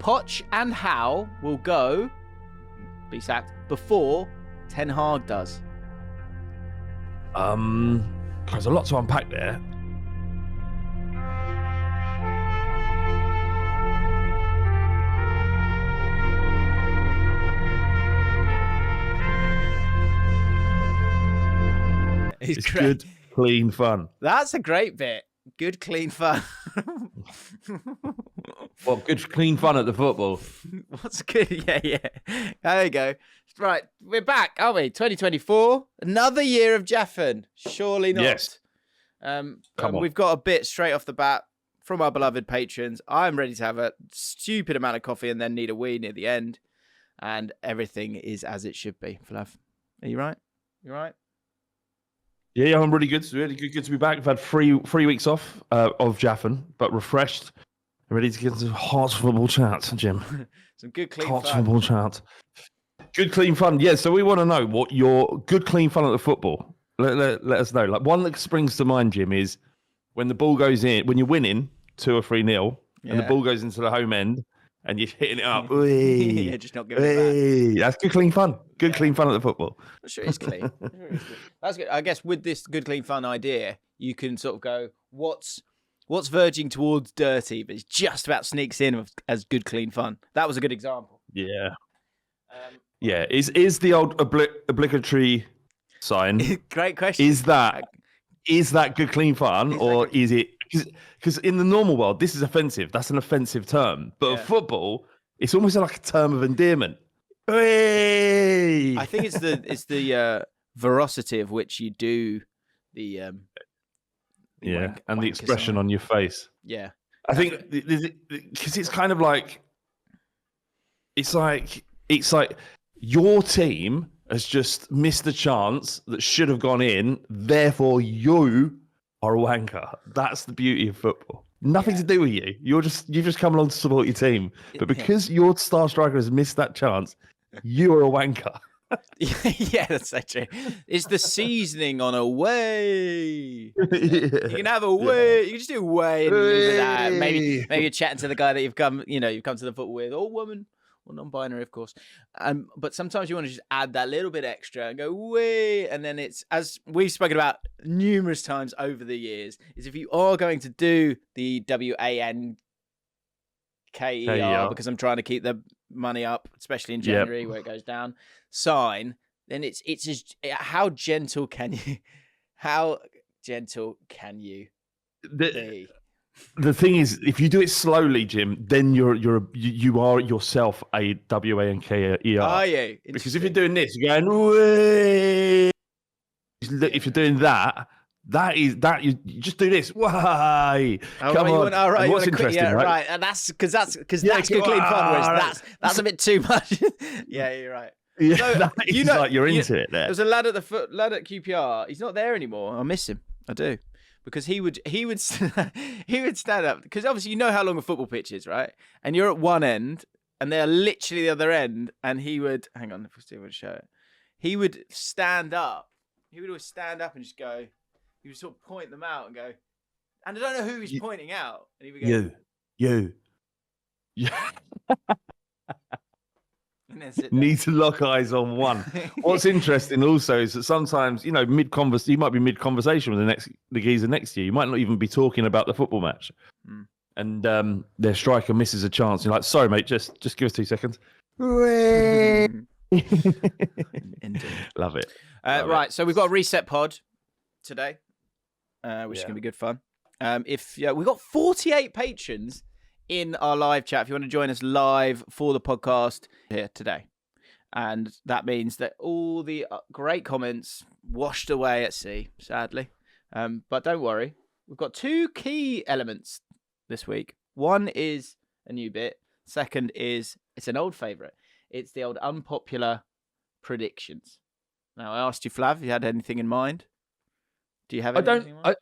Poch and Howe will be sacked before Ten Hag does? There's a lot to unpack there. It's good, clean fun. That's a great bit. Good, clean fun. Well, good, clean fun at the football. What's good? Yeah. There you go. Right, we're back, aren't we? 2024, another year of Jaffin. Surely not. Yes. Come on. We've got a bit straight off the bat from our beloved patrons. I'm ready to have a stupid amount of coffee and then need a wee near the end. And everything is as it should be. Flav, are you right? You right? Yeah, I'm really good. It's really good to be back. I've had three weeks off of Jaffin, but refreshed and ready to get into hearts football chat, Jim. Some good, clean hearts fun. Football chat. Good, clean fun. Yeah, so we want to know what your good, clean fun at the football. Let us know. Like, one that springs to mind, Jim, is when the ball goes in, when you're winning 2 or 3-0, and the ball goes into the home end, and you're hitting it up. Yeah, just not giving it back. That's good, clean fun. Good, clean fun at the football. I'm sure it's clean. That's good. I guess with this good, clean fun idea, you can sort of go, what's verging towards dirty, but it just about sneaks in as good, clean fun. That was a good example. Yeah. Yeah. Is the old obligatory sign? Great question. Is that good, clean fun, or is it? Because in the normal world, this is offensive. That's an offensive term. But at football, it's almost like a term of endearment. Hey! I think it's the veracity of which you do the and the expression on your face. Yeah, I think because it's kind of like it's like your team has just missed a chance that should have gone in. Therefore, you are a wanker. That's the beauty of football. Nothing to do with you. You've just come along to support your team. But because your star striker has missed that chance, you are a wanker. Yeah, that's so true. It's the seasoning on a way. You can have a way. You can just do a way and leave it at. Maybe you're chatting to the guy that you've come to the football with, or woman, or non-binary, of course. But sometimes you want to just add that little bit extra and go way, and then it's, as we've spoken about numerous times over the years, is if you are going to do the WANKER, because I'm trying to keep the money up, especially in January where it goes down, sign, then it's just, how gentle can you be? The thing is, if you do it slowly, Jim, then you are yourself a WANKER. Are you? Because if you're doing this, you're going, way. If you're doing that you just do this. Why? Come on. All right. What's interesting, right? And that's because that's good clean fun. Whereas that's a bit too much. Yeah, you're right. Yeah, so, like you're into it there. There's a lad at QPR. He's not there anymore. I miss him. I do. Because he would stand up, because obviously you know how long a football pitch is, right? And you're at one end and they're literally the other end, and he would hang on, if I would show it. He would stand up. He would always stand up and just go. He would sort of point them out and go, and I don't know who he's pointing out. And he would go, you. Need to lock eyes on one. What's interesting also is that sometimes, you might be mid-conversation with the geezer next to you. You might not even be talking about the football match. And their striker misses a chance. You're like, sorry, mate, just give us 2 seconds. Love it. Right, so we've got a reset pod today, which is going to be good fun. We've got 48 patrons in our live chat. If you want to join us live for the podcast here today, and that means that all the great comments washed away at sea, sadly. But don't worry, we've got 2 key elements this week. One is a new bit. Second is, it's an old favourite. It's the old unpopular predictions. Now, I asked you, Flav, if you had anything in mind. Do you have anything in mind?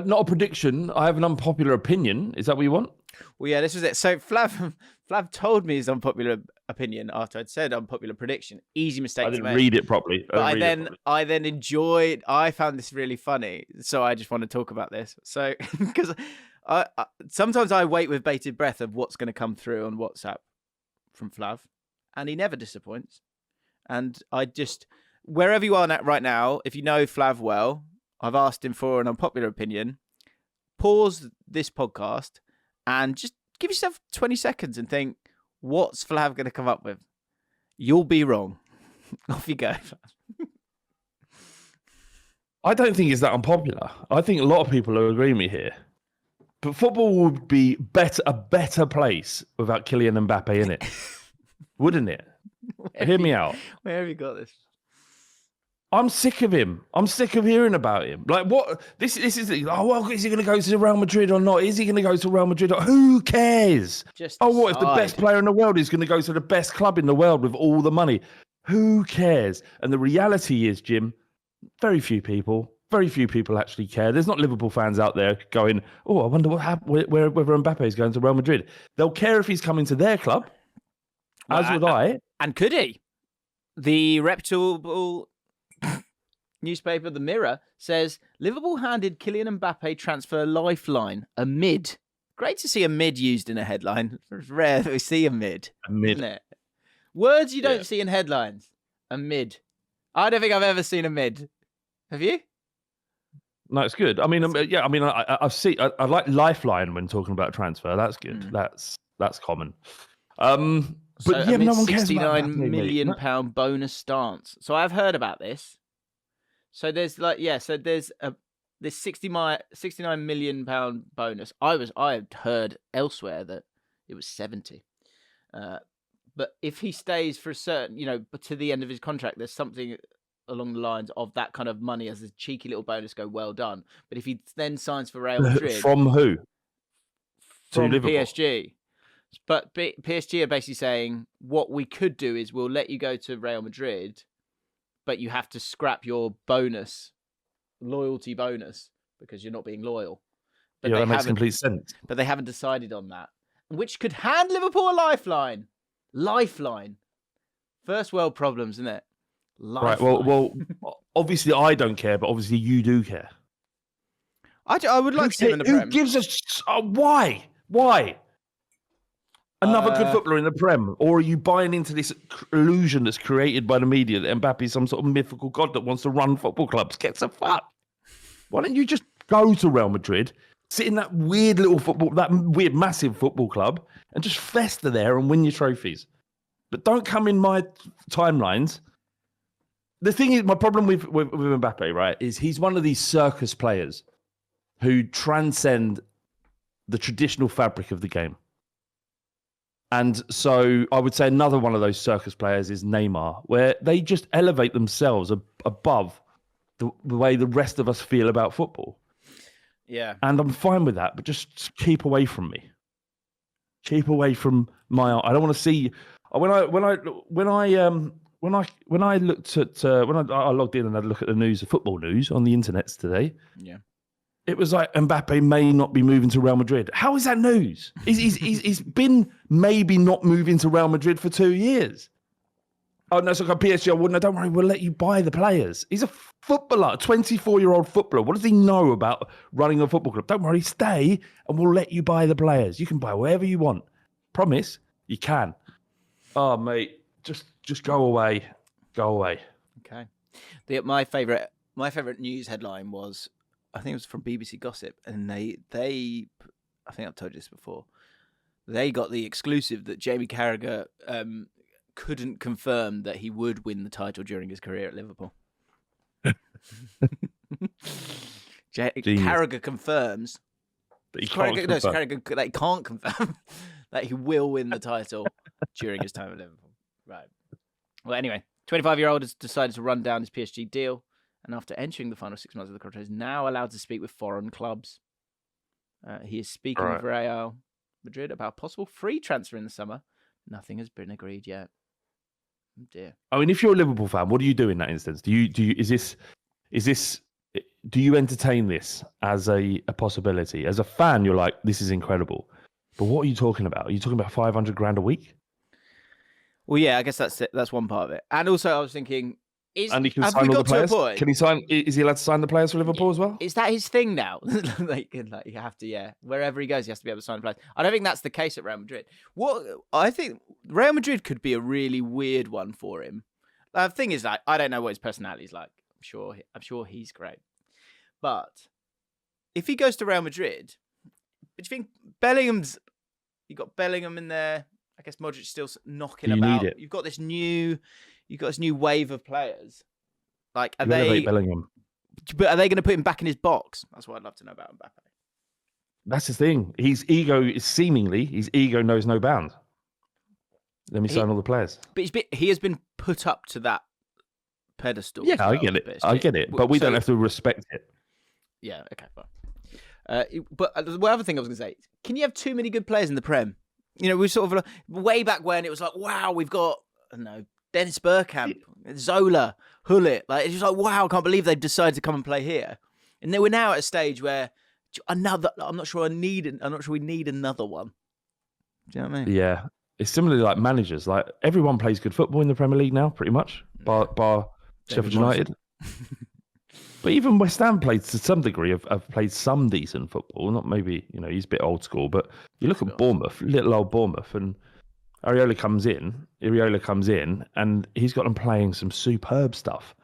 Not a prediction. I have an unpopular opinion. Is that what you want? Well, yeah, this was it. So Flav told me his unpopular opinion after I'd said unpopular prediction. Easy mistake to make. I didn't read it properly. I then enjoyed. I found this really funny, so I just want to talk about this. So because sometimes I wait with bated breath of what's going to come through on WhatsApp from Flav, and he never disappoints. And wherever you are right now, if you know Flav well, I've asked him for an unpopular opinion. Pause this podcast and just give yourself 20 seconds and think, what's Flav going to come up with? You'll be wrong. Off you go. I don't think it's that unpopular. I think a lot of people will agree with me here. But football would be a better place without Kylian Mbappe in it. Wouldn't it? Hear me out. Where have you got this? I'm sick of him. I'm sick of hearing about him. Like, what? This is is he going to go to Real Madrid or not? Is he going to go to Real Madrid? Who cares? What if the best player in the world is going to go to the best club in the world with all the money? Who cares? And the reality is, Jim, very few people actually care. There's not Liverpool fans out there going, I wonder whether Mbappe is going to Real Madrid. They'll care if he's coming to their club, as would I. And could he? The reputable newspaper, The Mirror, says Liverpool handed Kylian Mbappe transfer lifeline, a mid. Great to see a mid used in a headline. It's rare that we see a mid. Isn't it? Words you don't see in headlines. A mid. I don't think I've ever seen a mid. Have you? No, it's good. I mean, I like lifeline when talking about transfer. That's good. That's common. But no one cares about that. £69 million bonus stance. So I've heard about this. So there's this £69 million bonus. I had heard elsewhere that it was 70. But if he stays for a certain, but to the end of his contract, there's something along the lines of that kind of money as a cheeky little bonus. Go, well done. But if he then signs for Real Madrid, from who? From PSG. But PSG are basically saying what we could do is we'll let you go to Real Madrid, but you have to scrap your loyalty bonus, because you're not being loyal. But that makes complete sense. But they haven't decided on that, which could hand Liverpool a lifeline. Lifeline. First world problems, isn't it? Lifeline. Right. Well. Obviously, I don't care, but obviously you do care. I would like to see him in the Prem. Who gives us? Why? Why? Another good footballer in the Prem? Or are you buying into this illusion that's created by the media that Mbappe is some sort of mythical god that wants to run football clubs? Get the fuck. Why don't you just go to Real Madrid, sit in that weird massive football club, and just fester there and win your trophies? But don't come in my timelines. The thing is, my problem with Mbappe, right, is he's one of these circus players who transcend the traditional fabric of the game. And so I would say another one of those circus players is Neymar, where they just elevate themselves above the way the rest of us feel about football. Yeah. And I'm fine with that, but just keep away from me. Keep away from my art. I don't want to see when I logged in and had a look at the news, the football news on the internet today. Yeah. It was like Mbappe may not be moving to Real Madrid. How is that news? He's been maybe not moving to Real Madrid for 2 years. Oh, no, it's like a PSG. No, don't worry, we'll let you buy the players. He's a footballer, a 24-year-old footballer. What does he know about running a football club? Don't worry, stay and we'll let you buy the players. You can buy wherever you want. Promise, you can. Oh, mate, just go away. Go away. Okay. My favorite news headline was, I think it was from BBC Gossip, and they I think I've told you this before. They got the exclusive that Jamie Carragher couldn't confirm that he would win the title during his career at Liverpool. Carragher confirms that he can't confirm that he will win the title during his time at Liverpool. Right. Well, anyway, 25-year-old has decided to run down his PSG deal, and after entering the final 6 months of the contract, is now allowed to speak with foreign clubs. He is speaking with Real Madrid about possible free transfer in the summer. Nothing has been agreed yet. Oh dear. I mean, if you're a Liverpool fan, what do you do in that instance? Do you entertain this as a possibility? As a fan, you're like, this is incredible. But what are you talking about? Are you talking about 500 grand a week? Well, yeah, I guess that's it. That's one part of it. And also, I was thinking, and he can sign all the players. Can he sign? Is he allowed to sign the players for Liverpool as well? Is that his thing now? like you have to, yeah. Wherever he goes, he has to be able to sign the players. I don't think that's the case at Real Madrid. What I think Real Madrid could be a really weird one for him. The thing is, like, I don't know what his personality is like. I'm sure he's great. But if he goes to Real Madrid, but you think you got Bellingham in there. I guess Modric's still knocking about. Need it. You've got this new wave of players. Like, are Elevate Bellingham. But are they going to put him back in his box? That's what I'd love to know about Mbappe. That's the thing. His ego knows no bounds. Let me sign all the players. But he has been put up to that pedestal. Yeah, I get it. I get it. But we don't have to respect it. Yeah, okay, fine. But the other thing I was going to say, can you have too many good players in the Prem? You know, we sort of, way back when it was like, wow, we've got, I don't know, Dennis Bergkamp, Zola, Hullet. Like, it's just like, wow, I can't believe they've decided to come and play here. And then we're now at a stage where I'm not sure we need another one. Do you know what I mean? Yeah. It's similarly like managers. Like, everyone plays good football in the Premier League now, pretty much, bar Sheffield United. But even West Ham played to some degree, have played some decent football. Not maybe, he's a bit old school, but you look at Bournemouth, little old Bournemouth, and Iraola comes in, and he's got them playing some superb stuff.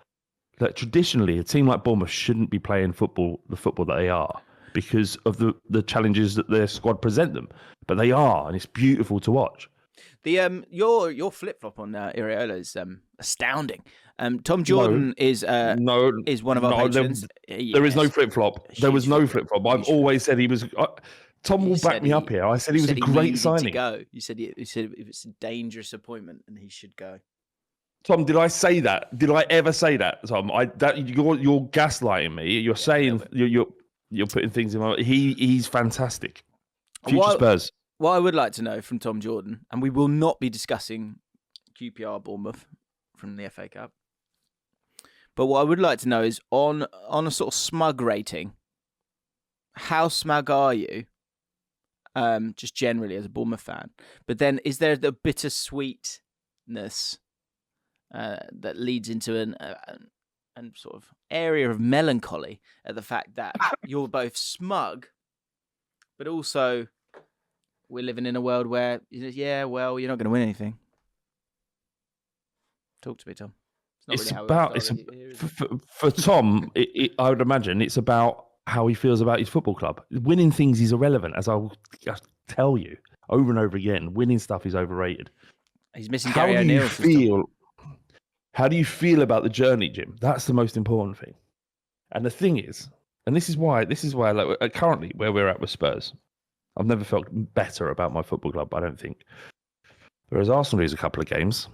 Like, traditionally, a team like Bournemouth shouldn't be playing the football that they are, because of the challenges that their squad present them. But they are, and it's beautiful to watch. The your flip flop on Iraola is astounding. Tom Jordan is one of our patrons. There is no flip flop. There was no flip flop. I've always said he was. Tom will back me up here. I said he was a great signing. You said it's a dangerous appointment and he should go. Tom, did I say that? Did I ever say that, Tom? You're gaslighting me. You're saying you're putting things in my. He's fantastic. Future Spurs. What I would like to know from Tom Jordan, and we will not be discussing QPR Bournemouth from the FA Cup, but what I would like to know is on a sort of smug rating, how smug are you, just generally as a Bournemouth fan? But then is there the bittersweetness that leads into an sort of area of melancholy at the fact that you're both smug, but also we're living in a world where, you're not going to win anything. Talk to me, Tom. For Tom, I would imagine it's about how he feels about his football club. Winning things is irrelevant, as I will tell you over and over again. Winning stuff is overrated. He's missing Gary O'Neill. How do you feel about the journey, Jim? That's the most important thing. And the thing is, and this is why like, currently where we're at with Spurs, I've never felt better about my football club, I don't think. Whereas Arsenal lose a couple of games,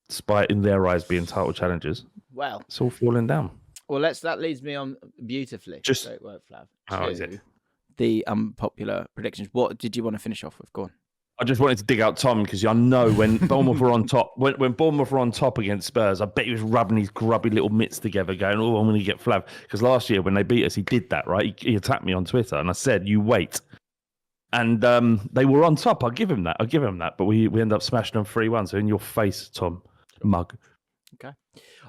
despite in their eyes being title challengers. Well, it's all falling down. Well, that leads me on beautifully. Great work, Flav. How is it? The unpopular predictions. What did you want to finish off with? Go on. I just wanted to dig out Tom because I know when Bournemouth were on top, when Bournemouth were on top against Spurs, I bet he was rubbing his grubby little mitts together, going, "Oh, I'm going to get Flav." Because last year when they beat us, he did that, right? He attacked me on Twitter, and I said, "You wait." And they were on top. I'll give him that. But we end up smashing them 3-1. So in your face, Tom, mug. Okay.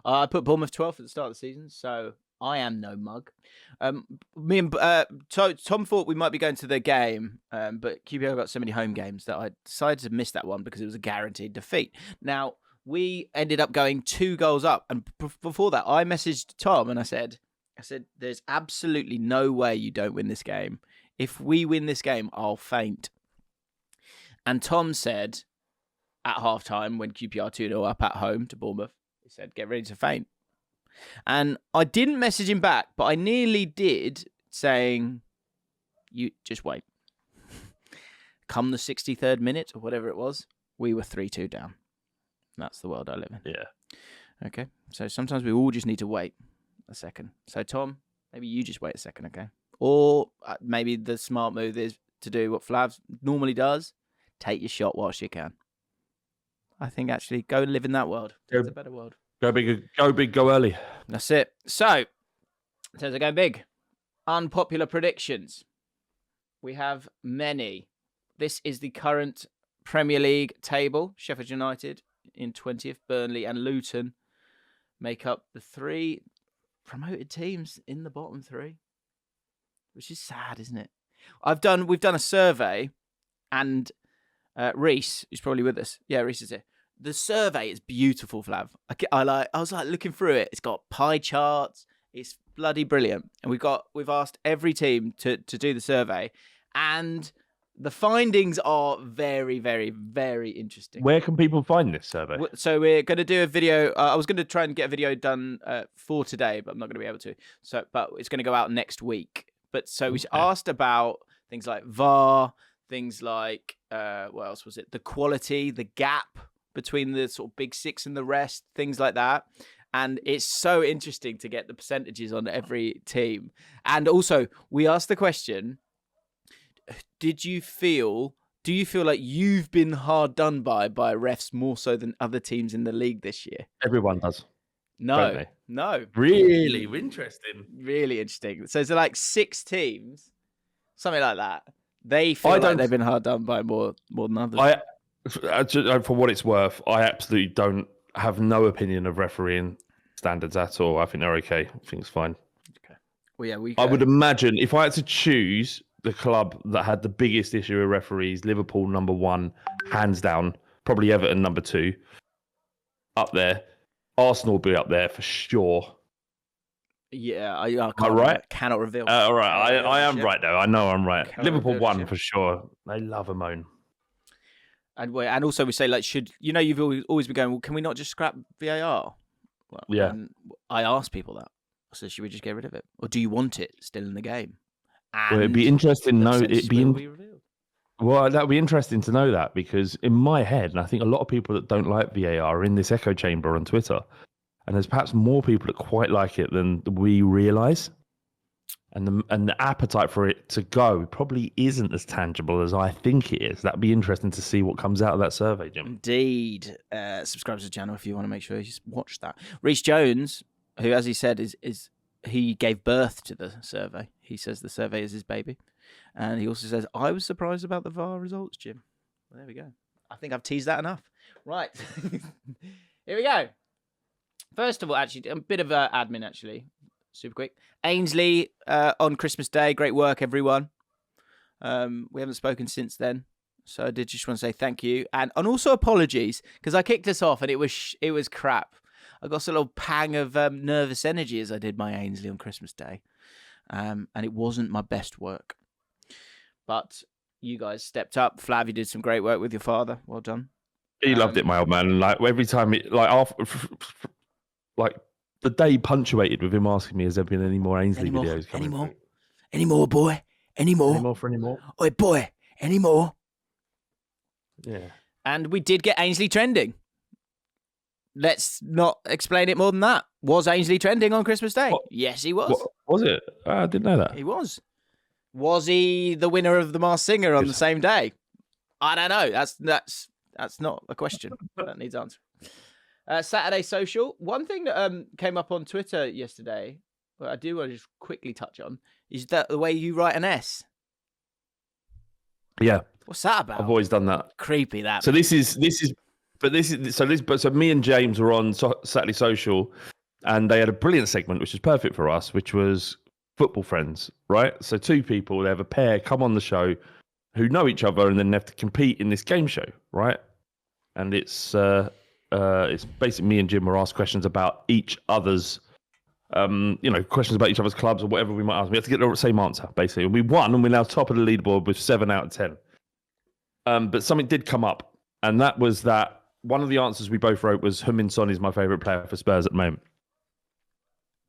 I put Bournemouth 12th at the start of the season, so I am no mug. Me and Tom thought we might be going to the game, but QPR got so many home games that I decided to miss that one because it was a guaranteed defeat. Now, we ended up going 2 goals up, and before that, I messaged Tom and I said, there's absolutely no way you don't win this game. If we win this game, I'll faint. And Tom said at halftime when QPR 2-0 up at home to Bournemouth, he said, get ready to faint. And I didn't message him back, but I nearly did, saying, you just wait. Come the 63rd minute or whatever it was, we were 3-2 down. That's the world I live in. Yeah. Okay. So sometimes we all just need to wait a second. So Tom, maybe you just wait a second, okay? Or maybe the smart move is to do what Flav normally does. Take your shot whilst you can. I think actually go live in that world. It's a better world. Go big, go early. That's it. So, in terms of going big, unpopular predictions. We have many. This is the current Premier League table. Sheffield United in 20th, Burnley and Luton make up the 3 promoted teams in the bottom 3. Which is sad, isn't it? We've done a survey, and Reese, who's probably with us. Yeah, Reese is here. The survey is beautiful, Flav. I was like looking through it. It's got pie charts. It's bloody brilliant. And we've asked every team to do the survey, and the findings are very, very, very interesting. Where can people find this survey? So we're going to do a video. I was going to try and get a video done for today, but I'm not going to be able to. But it's going to go out next week. But so we asked about things like VAR, things like what else was it? The quality, the gap between the sort of big six and the rest, things like that. And it's so interesting to get the percentages on every team. And also, we asked the question, do you feel like you've been hard done by refs more so than other teams in the league this year? Everyone does. No. Really interesting. Really interesting. So it's like 6 teams, something like that. They feel like they've been hard done by more than others. For what it's worth, I absolutely have no opinion of refereeing standards at all. I think they're okay. I think it's fine. Okay. Well, yeah, I would imagine if I had to choose the club that had the biggest issue with referees, Liverpool number 1, hands down. Probably Everton number 2, up there. Arsenal will be up there for sure. Yeah, cannot reveal. All right, I am right though. I know I'm right. Liverpool 1 for sure. They love a moan. And also we say, like, you've always been going, well, can we not just scrap VAR? Well, yeah. And I ask people that. So should we just get rid of it? Or do you want it still in the game? Well, it'd be interesting to know. That'd be interesting to know that, because in my head, and I think a lot of people that don't like VAR are in this echo chamber on Twitter, and there's perhaps more people that quite like it than we realise. And the appetite for it to go probably isn't as tangible as I think it is. That'd be interesting to see what comes out of that survey, Jim. Indeed. Subscribe to the channel if you want to make sure you watch that. Reece Jones, who, as he said, is he gave birth to the survey. He says the survey is his baby. And he also says, I was surprised about the VAR results, Jim. Well, there we go. I think I've teased that enough. Right. Here we go. First of all, actually, a bit of admin, actually. Super quick. Ainsley on Christmas Day. Great work, everyone. We haven't spoken since then. So I did just want to say thank you. And also apologies, because I kicked us off and it was crap. I got a little pang of nervous energy as I did my Ainsley on Christmas Day. And it wasn't my best work. But you guys stepped up. Flav, you did some great work with your father. Well done. He loved it, my old man. Like every time, the day punctuated with him asking me, has there been any more Ainsley videos coming through? Any more, boy? Any more? For any more? Oi, boy, any more? Yeah. And we did get Ainsley trending. Let's not explain it more than that. Was Ainsley trending on Christmas Day? What? Yes, he was. What? Was it? I didn't know that. He was. Was he the winner of the Masked Singer on the same day? I don't know. That's not a question. That needs answer. Saturday Social. One thing that came up on Twitter yesterday, what I do want to just quickly touch on, is that the way you write an S. Yeah. What's that about? I've always done that. Creepy that. So me and James were on Saturday Social, and they had a brilliant segment which was perfect for us, which was football friends, right? So 2 people, they have a pair come on the show who know each other, and then they have to compete in this game show, right? And it's basically me and Jim were asked questions about each other's, questions about each other's clubs or whatever we might ask. We have to get the same answer, basically. And we won, and we're now top of the leaderboard with 7 out of 10. But something did come up, and that was that one of the answers we both wrote was Heung-min Son is my favourite player for Spurs at the moment.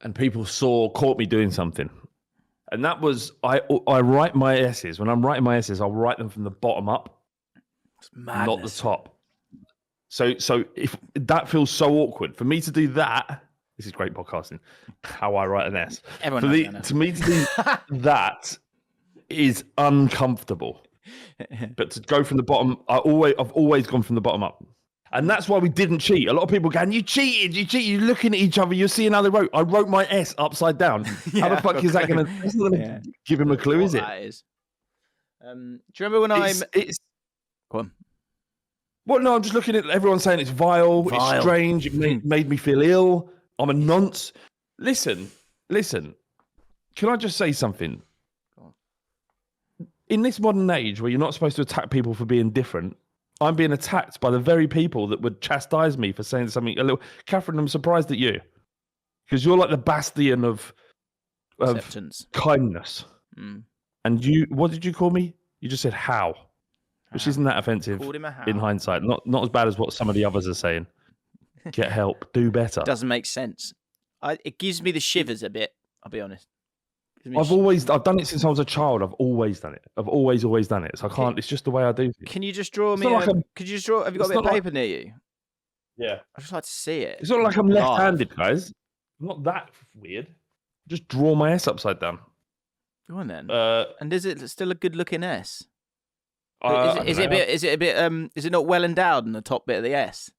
And people caught me doing something. And that was, I write my essays. When I'm writing my essays, I'll write them from the bottom up, not the top. So if that feels so awkward for me to do that, this is great podcasting. How I write an S. To me to do that is uncomfortable. But to go from the bottom, I've always gone from the bottom up. And that's why we didn't cheat. A lot of people going, you cheated. You're looking at each other. You're seeing how they wrote. I wrote my S upside down. How the fuck is that going to give him a clue, is it? That is. Do you remember when Go on. Well, no, I'm just looking at everyone saying it's vile. It's strange. It made me feel ill. I'm a nonce. Listen. Can I just say something? Go on. In this modern age where you're not supposed to attack people for being different, I'm being attacked by the very people that would chastise me for saying something a little. Catherine, I'm surprised at you because you're like the bastion of acceptance, kindness. And what did you call me? You just said how, which isn't that offensive in hindsight. Not as bad as what some of the others are saying. Get help, do better. Doesn't make sense. It gives me the shivers a bit. I'll be honest. I've done it since I was a child. I've always done it. I've always done it. So I can't. It's just the way I do things. Can you just draw me? Could you just draw? Have you got a bit of paper near you? Yeah. I just like to see it. It's not like I'm left-handed, guys. I'm not that weird. Just draw my S upside down. Go on then. And is it still a good-looking S? Is it not well endowed in the top bit of the S?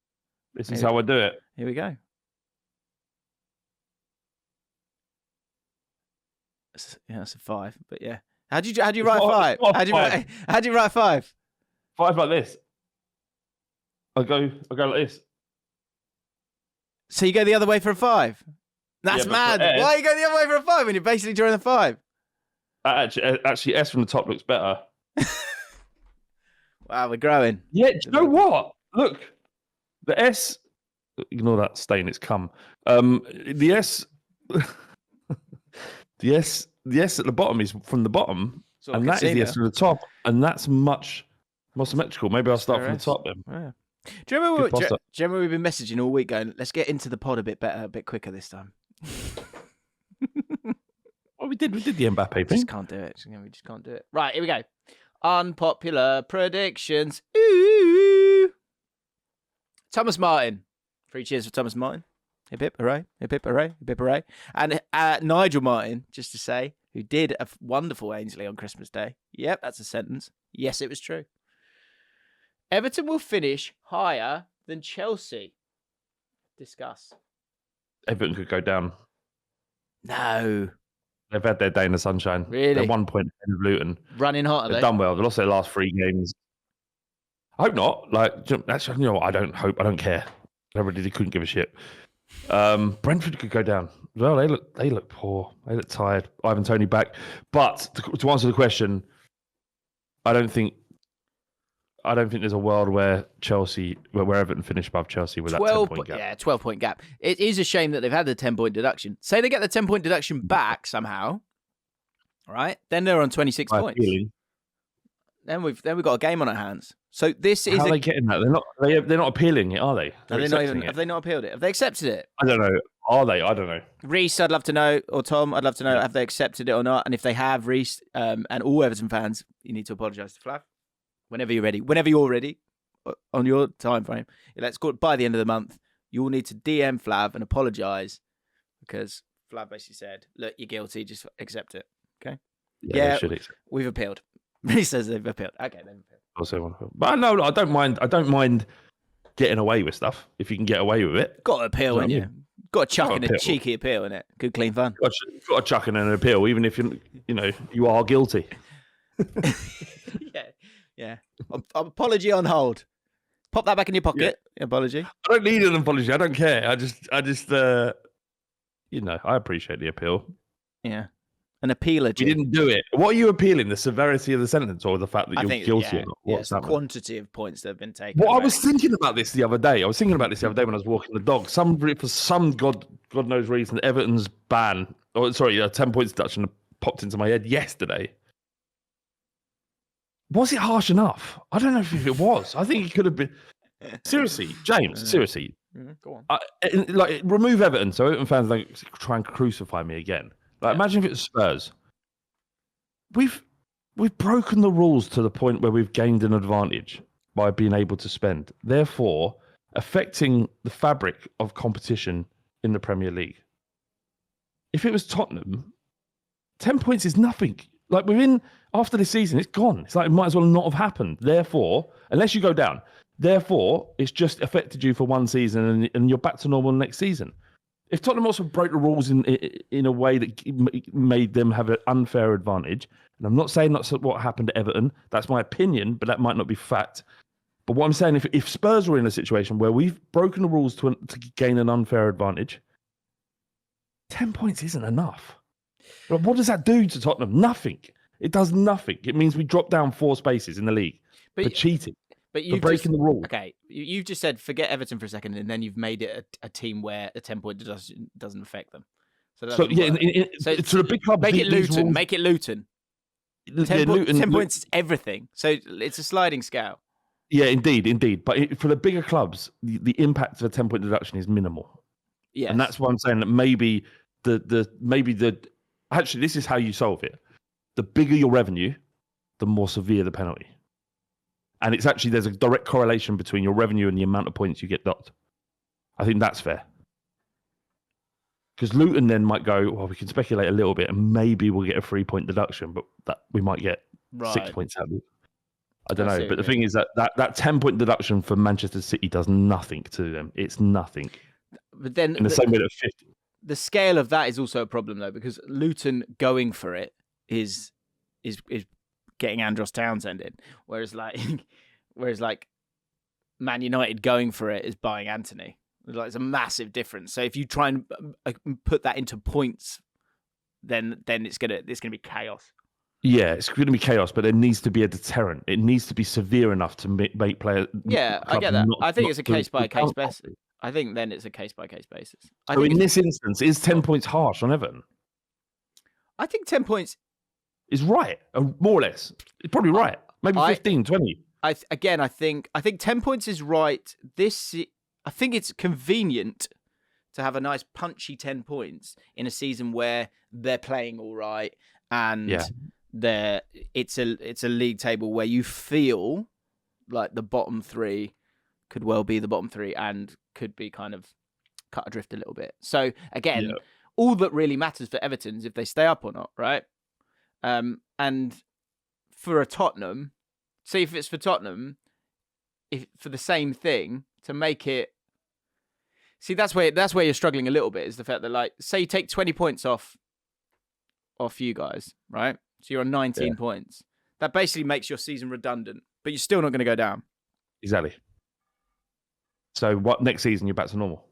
This is how I do it. Here we go. Yeah, that's a 5. But yeah, how do you write 5? How do you write 5? 5 like this. I go like this. So you go the other way for a 5? That's mad. Why are you going the other way for a 5 when you're basically drawing a 5? Actually, S from the top looks better. Wow, we're growing. Yeah, do you know what? Look, the S. Ignore that stain. It's cum. The S. The S at the bottom is from the bottom, and that is the S from the top, and that's much more symmetrical. Maybe I'll start from the top then. Yeah. Do you remember we've been messaging all week going, let's get into the pod a bit better, a bit quicker this time? Well, we did the Mbappe thing. We just can't do it. We just can't do it. Right, here we go. Unpopular predictions. Ooh. Thomas Martin. 3 cheers for Thomas Martin. Hip hip hooray, hip hip hooray, hip hip hooray. And Nigel Martin, just to say, who did a wonderful Ainsley on Christmas Day. Yep, that's a sentence. Yes, it was true. Everton will finish higher than Chelsea. Discuss. Everton could go down. No. They've had their day in the sunshine. Really? They're 1 point ahead of Luton. Running hot, are They've they? done well. They've lost their last 3 games. I hope not. Actually, you know what? I don't hope. I don't care. I really couldn't give a shit. Brentford could go down. Well, they look poor. They look tired. Ivan Toney back. But to answer the question, I don't think there's a world where Everton finish above Chelsea with that 10-point gap. Yeah, 12-point gap. It is a shame that they've had the 10-point deduction. Say they get the 10-point deduction back somehow, right? Then they're on 26 points. Then we've got a game on our hands. So this is. How are they getting that? They're not appealing it, are they? Have they not appealed it? Have they accepted it? I don't know. Are they? I don't know. Reese, I'd love to know, or Tom, I'd love to know, have they accepted it or not? And if they have, Reese, and all Everton fans, you need to apologise to Flav. Whenever you're ready, on your time frame. Let's go by the end of the month. You will need to DM Flav and apologise because Flav basically said, "Look, you're guilty. Just accept it." Okay. Yeah, we've appealed. He says they've appealed. Okay, then. But no, I don't mind. I don't mind getting away with stuff if you can get away with it. Got to appeal, ain't you? Got to chuck in a cheeky appeal, innit? Good, clean fun. Got to chuck in an appeal, even if you are guilty. Yeah. Apology on hold. Pop that back in your pocket. Yeah. Apology. I don't need an apology. I don't care. I just I appreciate the appeal. Yeah. An appealer. You didn't do it. What are you appealing? The severity of the sentence or the fact that you're guilty? Or not? What's the quantity of points that have been taken? Well, I was thinking about this the other day. when I was walking the dog. For some God knows reason, Everton's ban, 10 points deduction popped into my head yesterday. Was it harsh enough? I don't know if it was. I think it could have been. Seriously, James. Seriously. Go on. Remove Everton so Everton fans don't try and crucify me again. Imagine if it was Spurs. We've broken the rules to the point where we've gained an advantage by being able to spend, therefore affecting the fabric of competition in the Premier League. If it was Tottenham, 10 points is nothing. After this season, it's gone. It's like it might as well not have happened. Therefore, unless you go down, it's just affected you for one season and you're back to normal next season. If Tottenham also broke the rules in a way that made them have an unfair advantage, and I'm not saying that's what happened to Everton, that's my opinion, but that might not be fact. But what I'm saying, if Spurs were in a situation where we've broken the rules to gain an unfair advantage, 10 points isn't enough. But what does that do to Tottenham? Nothing. It does nothing. It means we drop down 4 spaces in the league for cheating. But you've breaking the rules. Okay, you've just said forget Everton for a second, and then you've made it a team where a 10-point doesn't affect them. So So the big clubs make it Luton. Rules, make it Luton. 10 points is everything. So it's a sliding scale. Yeah, indeed. But for the bigger clubs, the impact of a 10-point deduction is minimal. Yeah, and that's why I'm saying that maybe actually this is how you solve it. The bigger your revenue, the more severe the penalty. And it's actually there's a direct correlation between your revenue and the amount of points you get docked. I think that's fair. Because Luton then might go, well, we can speculate a little bit and maybe we'll get a 3-point deduction, but that we might get 6 points out of it. I don't know. But the thing is that 10-point deduction for Manchester City does nothing to them. It's nothing. But then in the same way that 50. The scale of that is also a problem though, because Luton going for it is getting Andros Townsend in. Whereas like Man United going for it is buying Anthony. Like, it's a massive difference. So if you try and put that into points, then it's gonna be chaos. Yeah, it's going to be chaos, but there needs to be a deterrent. It needs to be severe enough to make players. Yeah, I get that. I think it's a case by case basis. I think then it's a case by case basis. So in this instance, is 10 points harsh on Everton? I think 10 points is right, more or less. It's probably right. Maybe 15, 20. I think 10 points is right. I think it's convenient to have a nice punchy 10 points in a season where they're playing all right and it's a league table where you feel like the bottom three could well be the bottom three and could be kind of cut adrift a little bit. So again, all that really matters for Everton is if they stay up or not, right? And for a Tottenham, see if it's for Tottenham, if for the same thing to make it. See, that's where you're struggling a little bit, is the fact that, like, say you take 20 points off you guys, right? So you're on 19 points. That basically makes your season redundant, but you're still not going to go down. Exactly. So what next season you're back to normal?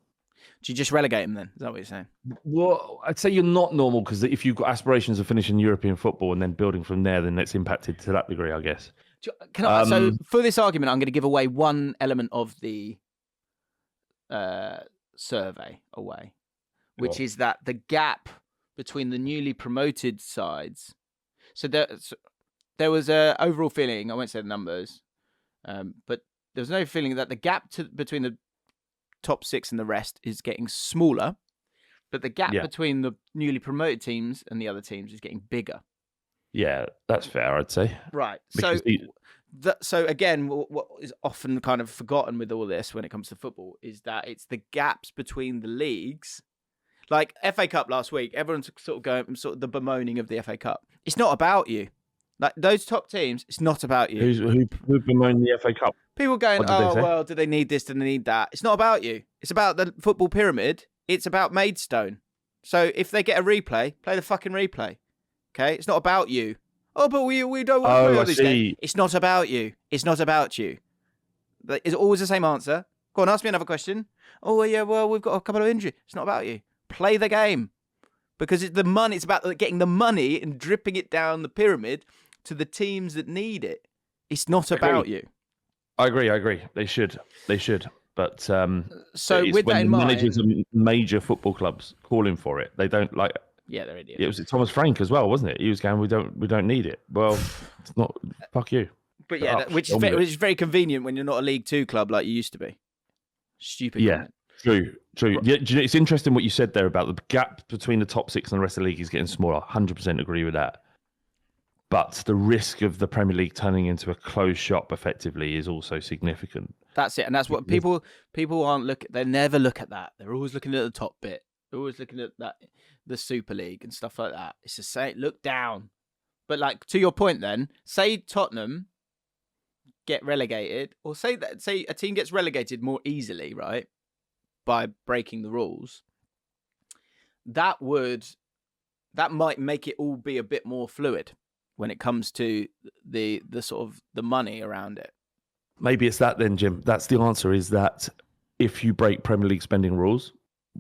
Do you just relegate him then? Is that what you're saying? Well, I'd say you're not normal, because if you've got aspirations of finishing European football and then building from there, then it's impacted to that degree, I guess. So for this argument, I'm going to give away one element of the survey away, which is that the gap between the newly promoted sides. So there was a overall feeling, I won't say the numbers, but there was no feeling that the gap between the top six and the rest is getting smaller, but the gap between the newly promoted teams and the other teams is getting bigger. Yeah, that's fair, I'd say. Right. So again, what is often kind of forgotten with all this when it comes to football is that it's the gaps between the leagues. Like FA Cup last week, everyone's sort of going the bemoaning of the FA Cup. It's not about you. Like those top teams, it's not about you. Who bemoaned the FA Cup? People going, well, do they need this? Do they need that? It's not about you. It's about the football pyramid. It's about Maidstone. So if they get a replay, play the fucking replay. Okay? It's not about you. Oh, but we don't want to play all these games. It's not about you. It's not about you. It's always the same answer. Go on, ask me another question. Oh, yeah, well, we've got a couple of injuries. It's not about you. Play the game. Because it's the money. It's about getting the money and dripping it down the pyramid to the teams that need it. It's not about you. I agree. They should. But so with that in mind, managers of major football clubs calling for it, they don't like. Yeah, they're idiots. It was Thomas Frank as well, wasn't it? He was going, we don't need it. Well, it's not. Fuck you. But yeah, which is very convenient when you're not a League Two club like you used to be. Stupid. Yeah, comment. True. Yeah, it's interesting what you said there about the gap between the top six and the rest of the league is getting smaller. 100% agree with that. But the risk of the Premier League turning into a closed shop effectively is also significant. That's it, and that's what people aren't looking. They never look at that. They're always looking at the top bit. They're always looking at that, the Super League and stuff like that. It's to say, look down. But like to your point, then say Tottenham get relegated, or say a team gets relegated more easily, right, by breaking the rules. That might make it all be a bit more fluid when it comes to the sort of the money around it. Maybe it's that then, Jim. That's the answer, is that if you break Premier League spending rules,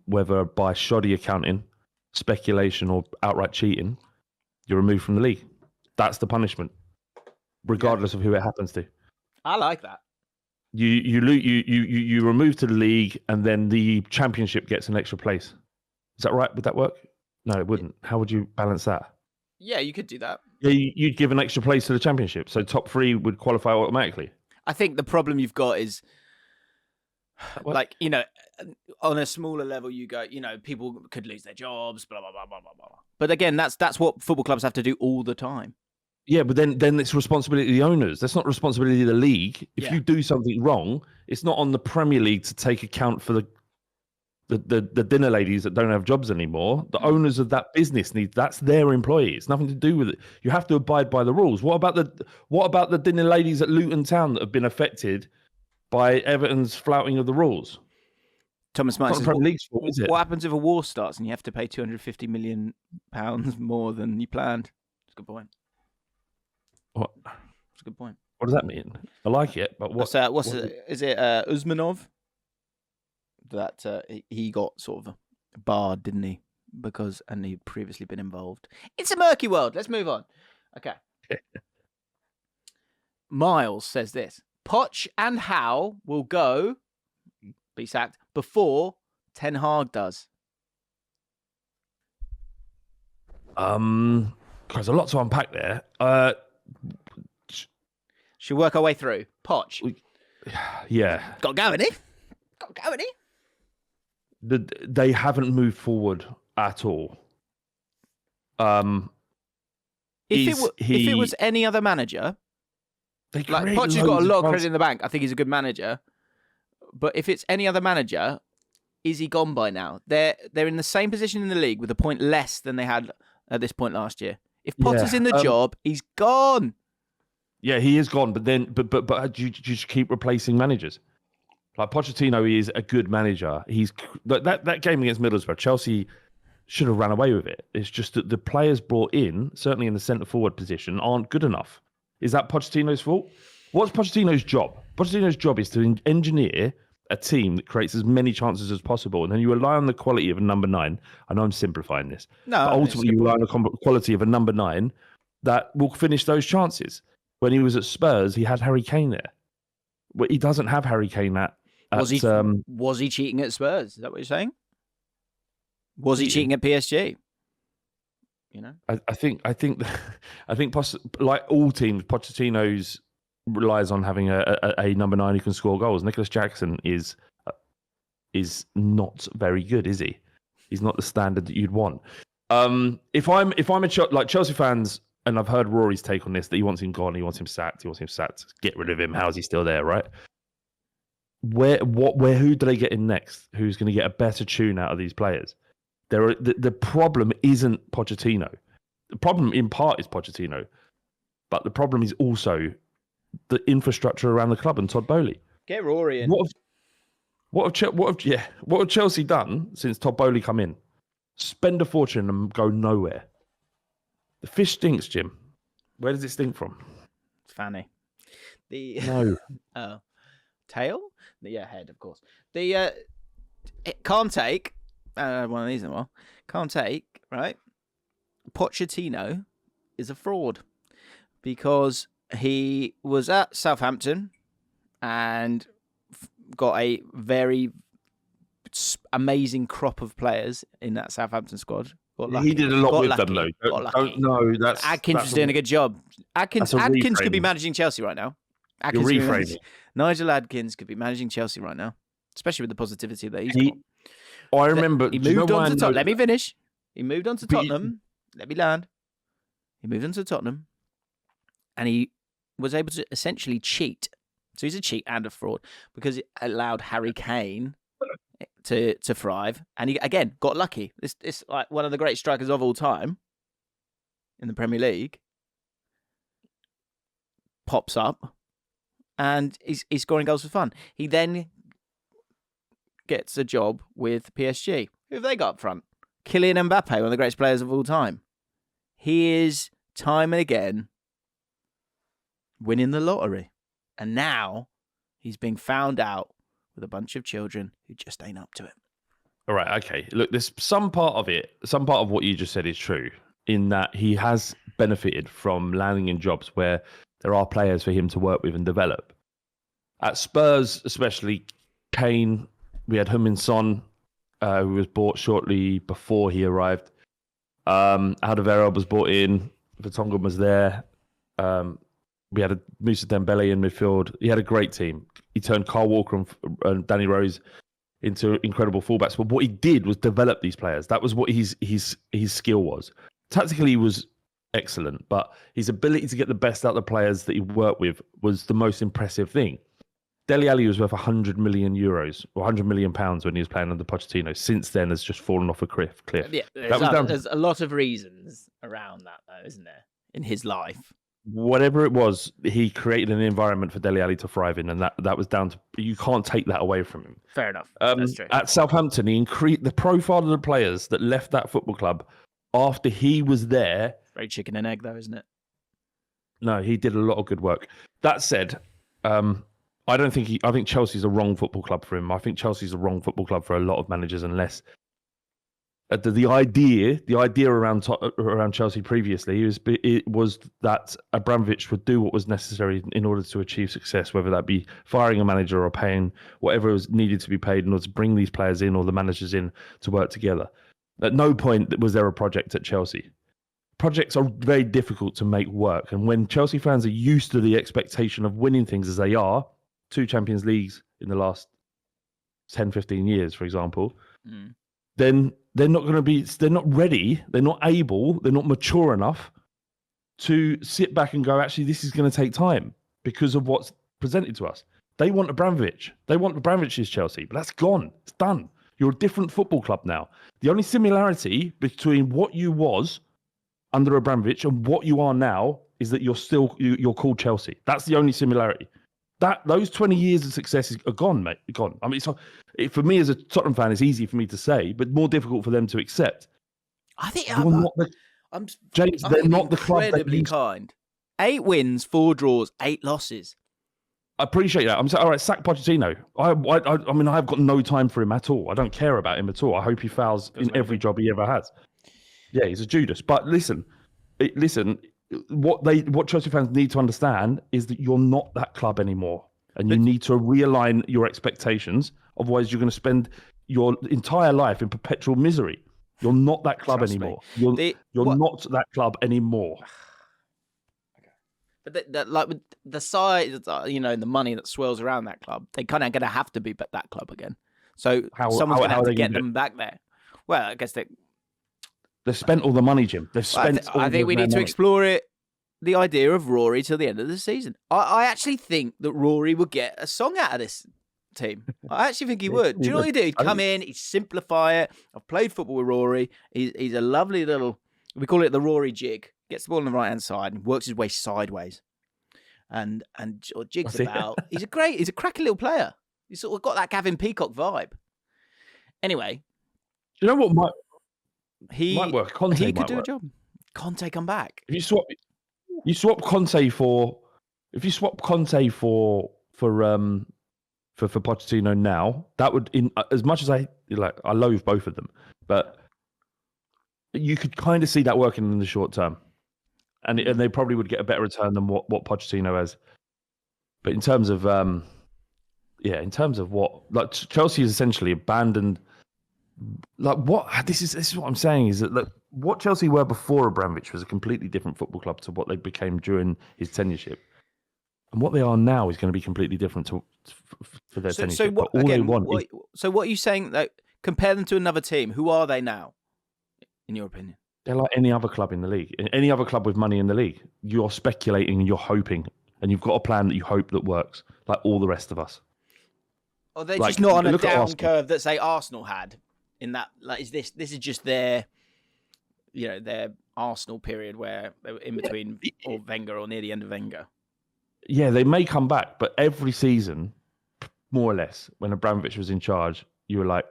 whether by shoddy accounting, speculation, or outright cheating, you're removed from the league. That's the punishment, regardless of who it happens to. I like that. You remove to the league, and then the championship gets an extra place. Is that right? Would that work? No, it wouldn't. How would you balance that? Yeah, you could do that. Yeah, you'd give an extra place to the championship, so top 3 would qualify automatically. I think the problem you've got is, like, on a smaller level, you go, people could lose their jobs, blah, blah, blah, blah, blah, blah. But again, that's what football clubs have to do all the time. Yeah, but then it's responsibility of the owners. That's not responsibility of the league. If you do something wrong, it's not on the Premier League to take account for the dinner ladies that don't have jobs anymore. The owners of that business that's their employees. It's nothing to do with it. You have to abide by the rules. What about the dinner ladies at Luton Town that have been affected by Everton's flouting of the rules? Thomas Martin says, League's fault, is it? What happens if a war starts and you have to pay £250 million more than you planned? That's a good point. What? That's a good point. What does that mean? I like it, but what? Is it Usmanov? That he got sort of barred, didn't he? And he'd previously been involved. It's a murky world. Let's move on. Okay. Miles says this: Poch and Howe will be sacked before Ten Hag does. There's a lot to unpack there. Should work our way through. Poch. Yeah. Got to go, innit? They haven't moved forward at all. If it was any other manager, Poch has got a lot of credit in the bank. I think he's a good manager. But if it's any other manager, is he gone by now? They're in the same position in the league with a point less than they had at this point last year. If Potter's in the job, he's gone. Yeah, he is gone. But then, but you just keep replacing managers. Like Pochettino is a good manager. He's that game against Middlesbrough, Chelsea should have ran away with it. It's just that the players brought in, certainly in the centre forward position, aren't good enough. Is that Pochettino's fault? What's Pochettino's job? Pochettino's job is to engineer a team that creates as many chances as possible, and then you rely on the quality of a number 9. I know I'm simplifying this, but ultimately you rely on the quality of a number 9 that will finish those chances. When he was at Spurs, he had Harry Kane there. Well, he doesn't have Harry Kane was he cheating at Spurs? Is that what you're saying? Was he cheating at PSG? I think like all teams, Pochettino's relies on having a number 9 who can score goals. Nicholas Jackson is not very good, is he? He's not the standard that you'd want. If I'm like Chelsea fans, and I've heard Rory's take on this, that he wants him gone, he wants him sacked, get rid of him. How is he still there, right? Who do they get in next? Who's going to get a better tune out of these players? The problem isn't Pochettino. The problem in part is Pochettino, but the problem is also the infrastructure around the club and Todd Boehly. Get Rory in. What have Chelsea done since Todd Boehly come in? Spend a fortune and go nowhere. The fish stinks, Jim. Where does it stink from? Fanny. No. Tail? Yeah, head, of course. It can't take one of these in a while. Can't take, right? Pochettino is a fraud because he was at Southampton and got a very amazing crop of players in that Southampton squad. He did a lot with them, though. Adkins was doing a good job. Adkins could be managing Chelsea right now. You're reframing. Nigel Adkins could be managing Chelsea right now, especially with the positivity that he's got. I remember. He moved on to Tottenham. Let me finish. He moved on to Tottenham. Let me land. He moved on to Tottenham, and he was able to essentially cheat. So he's a cheat and a fraud because it allowed Harry Kane to thrive, and he again got lucky. This like one of the great strikers of all time in the Premier League pops up, and he's scoring goals for fun. He then gets a job with PSG. Who have they got up front? Kylian Mbappe, one of the greatest players of all time. He is time and again winning the lottery, and now he's being found out with a bunch of children who just ain't up to it. All right, okay. Look, there's some part of what you just said is true, in that he has benefited from landing in jobs where there are players for him to work with and develop. At Spurs, especially, Kane, we had Heung-min Son, who was bought shortly before he arrived. Alderweireld was brought in. Vertonghen was there. We had Moussa Dembele in midfield. He had a great team. He turned Kyle Walker and Danny Rose into incredible fullbacks. But what he did was develop these players. That was what his skill was. Tactically, he was excellent, but his ability to get the best out of the players that he worked with was the most impressive thing. Dele Alli was worth 100 million euros or 100 million pounds when he was playing under Pochettino. Since then, has just fallen off a cliff. Yeah, there's a lot of reasons around that, though, isn't there, in his life? Whatever it was, he created an environment for Dele Alli to thrive in, and that was down to, you can't take that away from him. Fair enough. That's true. At Southampton, he increased the profile of the players that left that football club after he was there. Very chicken and egg, though, isn't it? No, he did a lot of good work. That said, I think Chelsea's a wrong football club for him. I think Chelsea's a wrong football club for a lot of managers, unless the idea around Chelsea previously was that Abramovich would do what was necessary in order to achieve success, whether that be firing a manager or paying whatever was needed to be paid in order to bring these players in or the managers in to work together. At no point was there a project at Chelsea. Projects are very difficult to make work, and when Chelsea fans are used to the expectation of winning things as they are, 2 Champions Leagues in the last 10, 15 years, for example, then they're not ready, they're not able, they're not mature enough to sit back and go, actually, this is going to take time because of what's presented to us. They want Abramovich. They want Abramovich's Chelsea, but that's gone. It's done. You're a different football club now. The only similarity between what you was under Abramovich and what you are now is that you're called Chelsea. That's the only similarity. Those 20 years of success are gone, mate. Gone. I mean, for me as a Tottenham fan, it's easy for me to say, but more difficult for them to accept. I think they're not the club. Incredibly kind. 8 wins, 4 draws, 8 losses. I appreciate that. I'm saying, all right, sack Pochettino. I mean, I've got no time for him at all. I don't care about him at all. I hope he fails in every job he ever has. Yeah, he's a Judas. But listen. What Chelsea fans need to understand is that you're not that club anymore, and you need to realign your expectations. Otherwise, you're going to spend your entire life in perpetual misery. You're not that club anymore. You're not that club anymore. But like with the size, the money that swirls around that club, they kind of going to have to be that club again. So someone's going to have to get them back there. Well, I guess they've spent all the money, Jim. They've spent. I think we need to explore the idea of Rory till the end of the season. I actually think that Rory would get a song out of this team. I actually think he would. Do you know what he'd do? He'd come in, he'd simplify it. I've played football with Rory. He's a lovely little, we call it the Rory jig. Gets the ball on the right-hand side and works his way sideways. And jigs about. He's a cracky little player. He's sort of got that Gavin Peacock vibe. Anyway. Do you know what might work? Conte he could might do work. a job. Conte come back. If you swap Conte for Pochettino now, that would, in as much as I loathe both of them, but you could kind of see that working in the short term, and they probably would get a better return than what Pochettino has. But in terms of what Chelsea has essentially abandoned. This is what I'm saying is that what Chelsea were before Abramovich was a completely different football club to what they became during his tenureship, and what they are now is going to be completely different for their tenureship. So what are you saying? That compare them to another team. Who are they now, in your opinion? They're like any other club in the league. Any other club with money in the league. You're speculating and you're hoping, and you've got a plan that you hope that works, like all the rest of us. Or they're just not on a down curve that say Arsenal had. In that, this is just their Arsenal period where they were in between or Wenger or near the end of Wenger. Yeah, they may come back, but every season, more or less, when Abramovich was in charge, you were like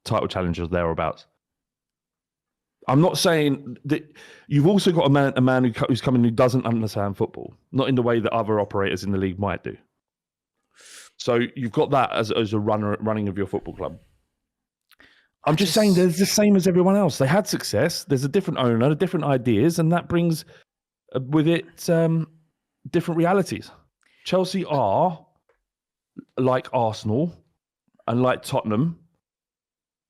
title challengers thereabouts. I'm not saying that you've also got a man who's coming who doesn't understand football, not in the way that other operators in the league might do. So you've got that as a running of your football club. I'm just saying they're the same as everyone else. They had success. There's a different owner, different ideas, and that brings with it different realities. Chelsea are like Arsenal and like Tottenham,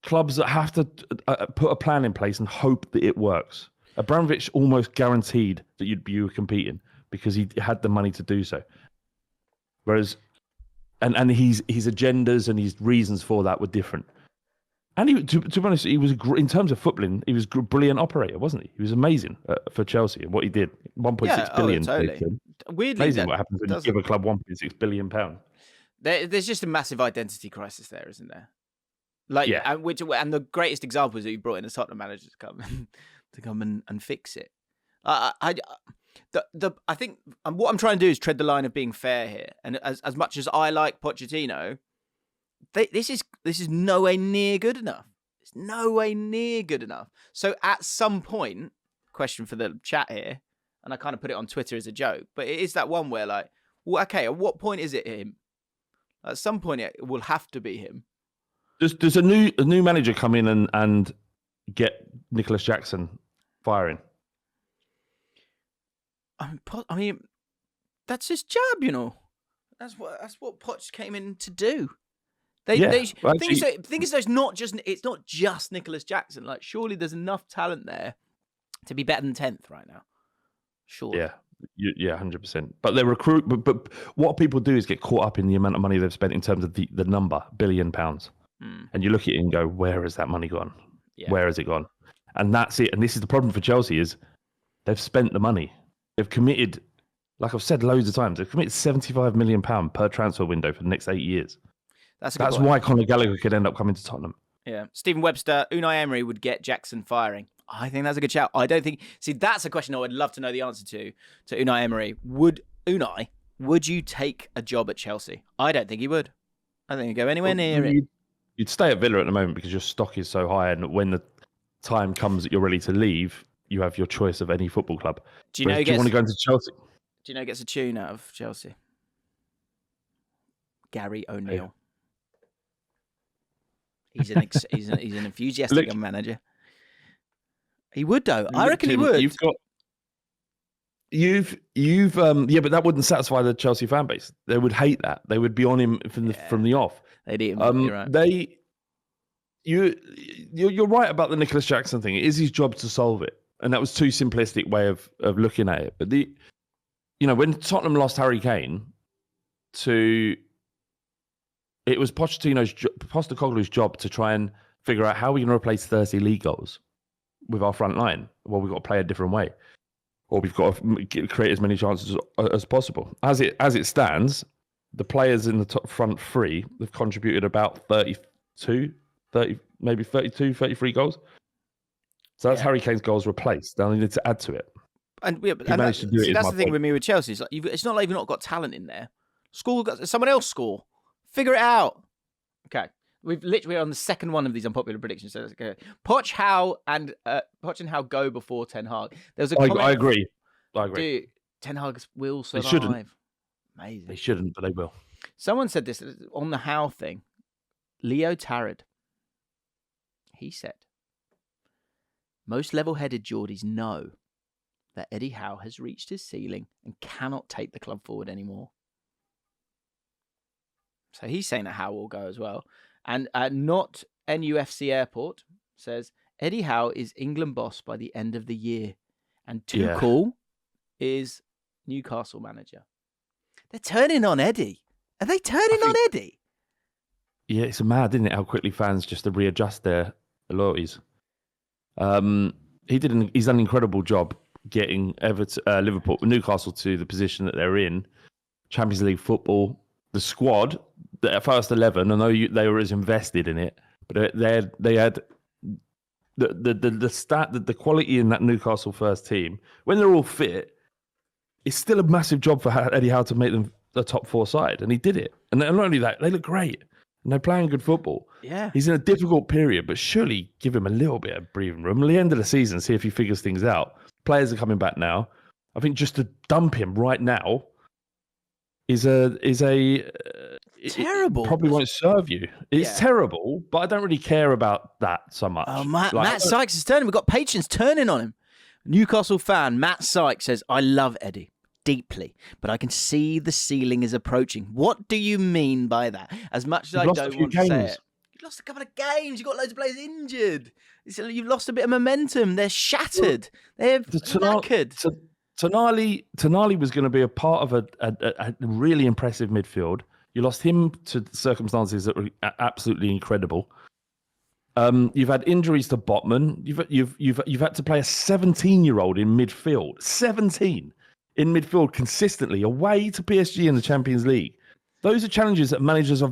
clubs that have to put a plan in place and hope that it works. Abramovich almost guaranteed that you were competing because he had the money to do so. Whereas, and his agendas and his reasons for that were different. And he, to be honest, he was in terms of footballing, he was a brilliant operator, wasn't he? He was amazing for Chelsea and what he did. 1.6 billion. Totally. Weirdly, amazing what happens when you give a club 1.6 billion pounds. There's just a massive identity crisis there, isn't there? Like, yeah. And the greatest example is that you brought in a Tottenham manager to come and fix it. I think what I'm trying to do is tread the line of being fair here. And as much as I like Pochettino, this is nowhere near good enough. It's nowhere near good enough. So at some point, question for the chat here, and I kind of put it on Twitter as a joke, but it is that one where like, well, okay, at what point is it him? At some point, it will have to be him. Does a new manager come in and get Nicholas Jackson firing? I mean, that's his job, you know. That's what Poch came in to do. Thing is, it's not just Nicholas Jackson. Like, surely there's enough talent there to be better than 10th right now. Sure. Yeah, 100%. But they recruit. But what people do is get caught up in the amount of money they've spent in terms of the number, £1 billion. And you look at it and go, where has that money gone? Yeah. Where has it gone? And that's it. And this is the problem for Chelsea is they've spent the money. They've committed, like I've said loads of times, they've committed £75 million per transfer window for the next 8 years. That's why Conor Gallagher could end up coming to Tottenham. Yeah. Stephen Webster, Unai Emery would get Jackson firing. I think that's a good shout. I don't think... See, that's a question I would love to know the answer to Unai Emery. Would you take a job at Chelsea? I don't think he would. I think he'd go anywhere near it. You'd stay at Villa at the moment because your stock is so high, and when the time comes that you're ready to leave, you have your choice of any football club. Do you want to go into Chelsea? Do you know who gets a tune out of Chelsea? Gary O'Neill. He's an enthusiastic young manager. He would though. I reckon he would. But that wouldn't satisfy the Chelsea fan base. They would hate that. They would be on him from the off. They'd eat him. You're right. You're right about the Nicholas Jackson thing. It is his job to solve it, and that was too simplistic way of looking at it. But when Tottenham lost Harry Kane, it was Postecoglou's job to try and figure out how we're going to replace 30 league goals with our front line. Well, we've got to play a different way, or we've got to create as many chances as possible. As it stands, the players in the top front three have contributed about 33 goals. So that's Harry Kane's goals replaced. Now they need to add to it. That's the thing with me with Chelsea. It's, like it's not like you've not got talent in there. Someone else score. Figure it out. Okay. We've literally on the second one of these unpopular predictions. So let's go. Poch and Howe go before Ten Hag. There was a comment. I agree. Dude, Ten Hag will survive. They shouldn't. Amazing. They shouldn't, but they will. Someone said this on the Howe thing. Leo Tarrad. He said, most level-headed Geordies know that Eddie Howe has reached his ceiling and cannot take the club forward anymore. So he's saying that Howe will go as well. And not NUFC Airport says, Eddie Howe is England boss by the end of the year. And Tuchel is Newcastle manager. They're turning on Eddie. Are they turning on Eddie? Yeah, it's mad, isn't it, how quickly fans just to readjust their loyalties. He's done an incredible job getting Newcastle to the position that they're in. Champions League football. The squad, the first 11, I know they were as invested in it, but they had the quality in that Newcastle first team. When they're all fit, it's still a massive job for Eddie Howe to make them the top four side, and he did it. And not only that, they look great, and they're playing good football. Yeah, he's in a difficult period, but surely give him a little bit of breathing room. At the end of the season, see if he figures things out. Players are coming back now. I think just to dump him right now is terrible. It probably won't serve you. It's terrible, but I don't really care about that so much. Oh, Matt Sykes is turning. We've got patrons turning on him. Newcastle fan Matt Sykes says, "I love Eddie. deeply, but I can see the ceiling is approaching. What do you mean by that? As much as I don't want to say it. You lost a couple of games. You got loads of players injured. You've lost a bit of momentum. They're shattered. They're knackered. Tonali was going to be a part of a really impressive midfield. You lost him to circumstances that were absolutely incredible. You've had injuries to Botman. You've had to play a 17-year-old in midfield. 17 in midfield consistently away to PSG in the Champions League. Those are challenges that managers are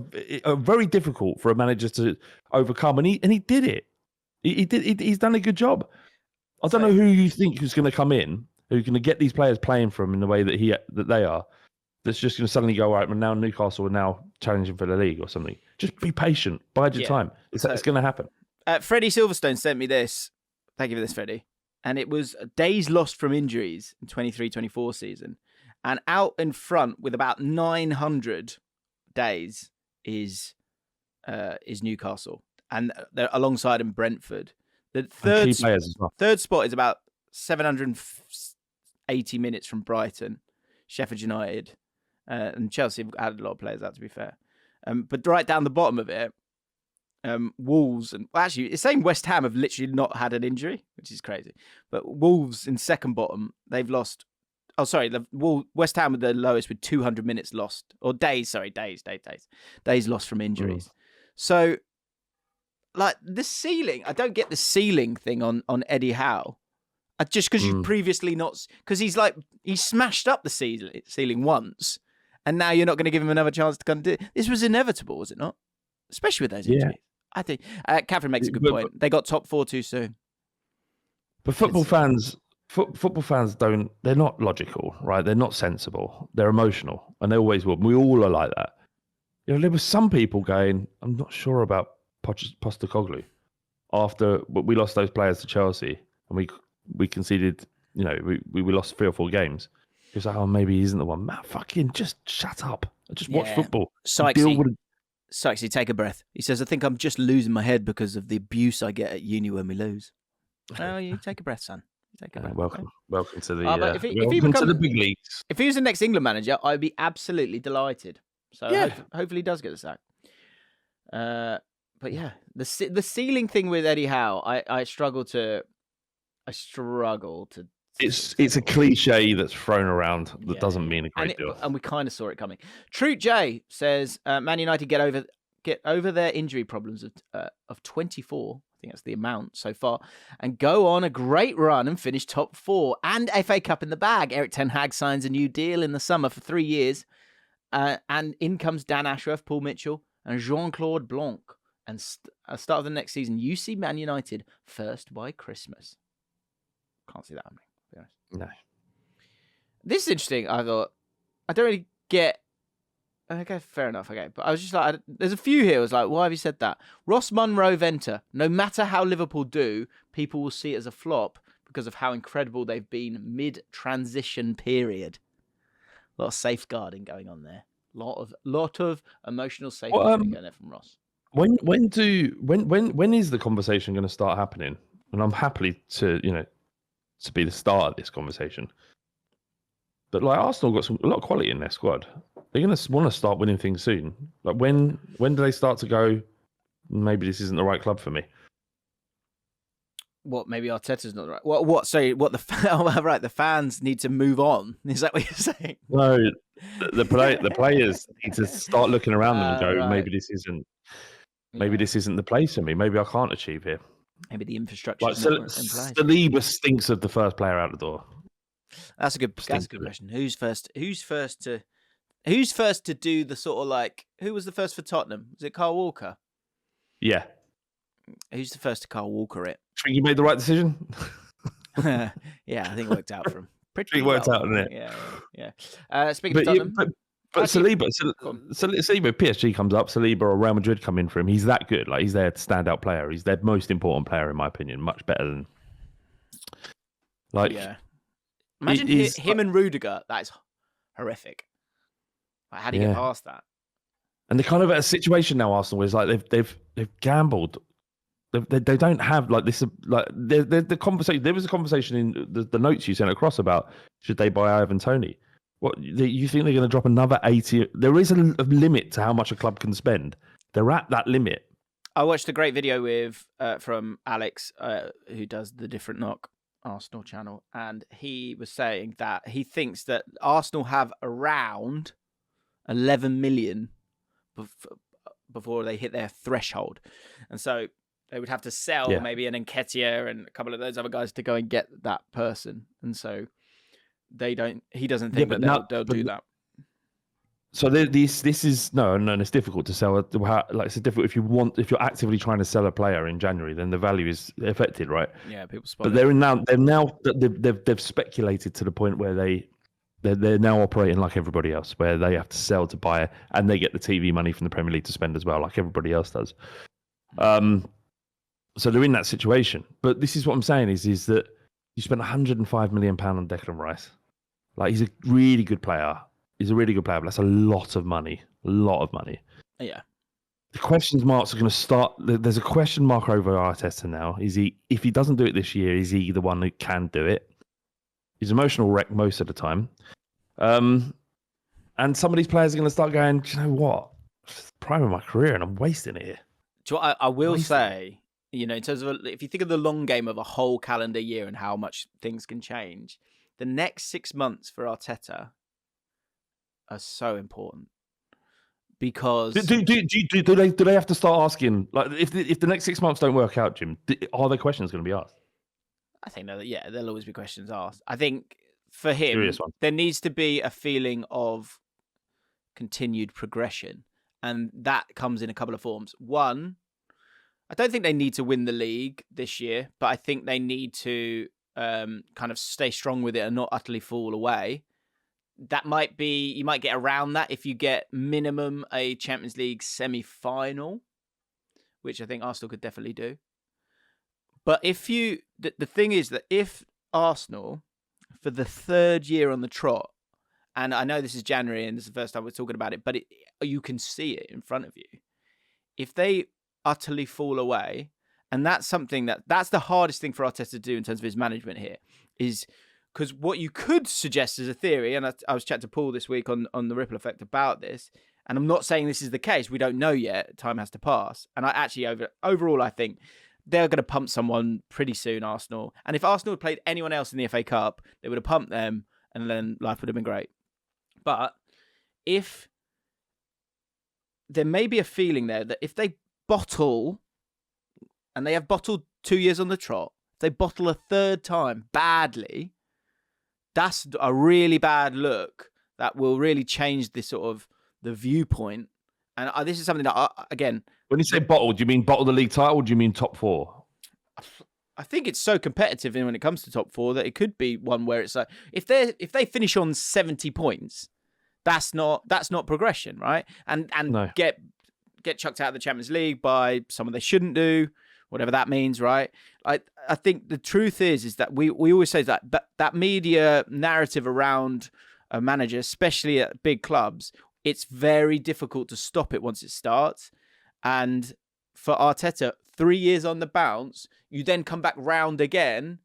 very difficult for a manager to overcome, and he did it. He's done a good job. I don't know who you think is going to come in, who's going to get these players playing for him in the way that they are. That's just going to suddenly go, right, now Newcastle are now challenging for the league or something. Just be patient. Bide your time. It's going to happen. Freddie Silverstone sent me this. Thank you for this, Freddie. And it was days lost from injuries in 23-24 season. And out in front with about 900 days is Newcastle. And they're alongside him Brentford. The third spot is about 780 minutes from Brighton, Sheffield United, and Chelsea have added a lot of players out, to be fair. But right down the bottom of it, Wolves, and actually, it's saying West Ham have literally not had an injury, which is crazy. But Wolves in second bottom, they've lost. Oh, sorry, West Ham were the lowest with 200 minutes lost, or days lost from injuries. So, like the ceiling, I don't get the ceiling thing on Eddie Howe. Just because you've previously not, because he smashed up the ceiling once, and now you're not going to give him another chance to come do it. This was inevitable, was it not? Especially with those injuries. I think Catherine makes a good point. They got top 4 too soon. But football fans they're not logical, right? They're not sensible. They're emotional, and they always will. We all are like that. There were some people going, I'm not sure about Postecoglou after we lost those players to Chelsea, and we conceded, we lost 3 or 4 games. He was like, oh, maybe he isn't the one. Man, fucking just shut up. Just watch football. Sykesy, take a breath. He says, I think I'm just losing my head because of the abuse I get at uni when we lose. Oh, you take a breath, son. Take a breath. Welcome to the to the big leagues. If he was the next England manager, I'd be absolutely delighted. So hopefully he does get the sack. But yeah, the ceiling thing with Eddie Howe, I struggle to. It's a cliche that's thrown around that doesn't mean a great deal. And we kind of saw it coming. True J says Man United get over their injury problems of 24. I think that's the amount so far, and go on a great run and finish top 4 and FA Cup in the bag. Erik Ten Hag signs a new deal in the summer for 3 years, and in comes Dan Ashworth, Paul Mitchell, and Jean-Claude Blanc. And start of the next season, you see Man United first by Christmas. Can't see that happening, to be honest. No. This is interesting. I thought, I don't really get. Okay, fair enough. Okay, but I was just like, there's a few here. I was like, why have you said that? Ross Munro Venter. No matter how Liverpool do, people will see it as a flop because of how incredible they've been mid-transition period. A lot of safeguarding going on there. Lot of emotional safeguarding going there from Ross. When is the conversation going to start happening? And I'm happy to be the start of this conversation. But like Arsenal got a lot of quality in their squad. They're going to want to start winning things soon. Like when do they start to go, maybe this isn't the right club for me? What, maybe Arteta's not the right? What? Sorry, what right? The fans need to move on. Is that what you're saying? No, the players need to start looking around them and go, right. Maybe this isn't the place for me. Maybe I can't achieve here. Maybe the infrastructure is not in place. Saliba stinks of the first player out the door. That's a good question. Who's first to do the sort of like, who was the first for Tottenham? Was it Kyle Walker? Yeah. Who's the first to Kyle Walker it? Think you made the right decision? Yeah, I think it worked out for him. It worked out, didn't it? Yeah. Speaking of Tottenham. But Saliba, PSG comes up, Saliba or Real Madrid come in for him. He's that good. Like, he's their standout player. He's their most important player, in my opinion. Much better than... Like... Yeah. Imagine him and Rudiger. That is horrific. Like, how do you get past that? And they're kind of at a situation now, Arsenal, where it's like they've gambled. They don't have like this. Like the conversation. There was a conversation in the notes you sent across about should they buy Ivan Toney. What you think they're going to drop another 80? There is a limit to how much a club can spend. They're at that limit. I watched a great video with from Alex, who does the Different Knock Arsenal channel, and he was saying that he thinks that Arsenal have around 11 million before they hit their threshold, and so they would have to sell maybe an Nketiah and a couple of those other guys to go and get that person, and so they don't. He doesn't think that they'll do that. So this is no, it's difficult to sell. It's difficult if you're actively trying to sell a player in January, then the value is affected, right? Yeah, people But spot they've speculated to the point where they're now operating like everybody else, where they have to sell to buy, and they get the TV money from the Premier League to spend as well, like everybody else does. So they're in that situation. But this is what I'm saying is that you spent £105 million on Declan Rice. Like, he's a really good player. But that's a lot of money. Yeah. The question marks are going to start. There's a question mark over Arteta now. If he doesn't do it this year, is he the one who can do it? He's an emotional wreck most of the time. And some of these players are going to start going, do you know what? It's the prime of my career and I'm wasting it here. Do you know what I will say, in terms of, if you think of the long game of a whole calendar year and how much things can change, the next 6 months for Arteta are so important, because do they have to start asking, like, if the next 6 months don't work out, Jim, are there questions going to be asked? I think that there'll always be questions asked. I think for him there needs to be a feeling of continued progression, and that comes in a couple of forms. One, I don't think they need to win the league this year, but I think they need to kind of stay strong with it and not utterly fall away. That might be, you might get around that if you get minimum a Champions League semi-final, which I think Arsenal could definitely do. But the thing is that if Arsenal, for the third year on the trot, and I know this is January and this is the first time we're talking about it, but you can see it in front of you. If they utterly fall away, and that's something that's the hardest thing for Arteta to do in terms of his management here, is because what you could suggest as a theory, and I was chatting to Paul this week on the Ripple Effect about this, and I'm not saying this is the case. We don't know yet. Time has to pass. And I actually, overall, I think they're going to pump someone pretty soon, Arsenal. And if Arsenal had played anyone else in the FA Cup, they would have pumped them, and then life would have been great. But if there may be a feeling there that if they bottle, and they have bottled 2 years on the trot, if they bottle a third time badly, that's a really bad look that will really change this sort of the viewpoint. And this is something that, again... When you say bottle, do you mean bottle the league title, or do you mean top four? I think it's so competitive when it comes to top four that it could be one where it's like, if they finish on 70 points, that's not progression, right? And no. get chucked out of the Champions League by someone they shouldn't do, whatever that means, right? I think the truth is that we always say that media narrative around a manager, especially at big clubs, it's very difficult to stop it once it starts. And for Arteta, 3 years on the bounce, you then come back round again,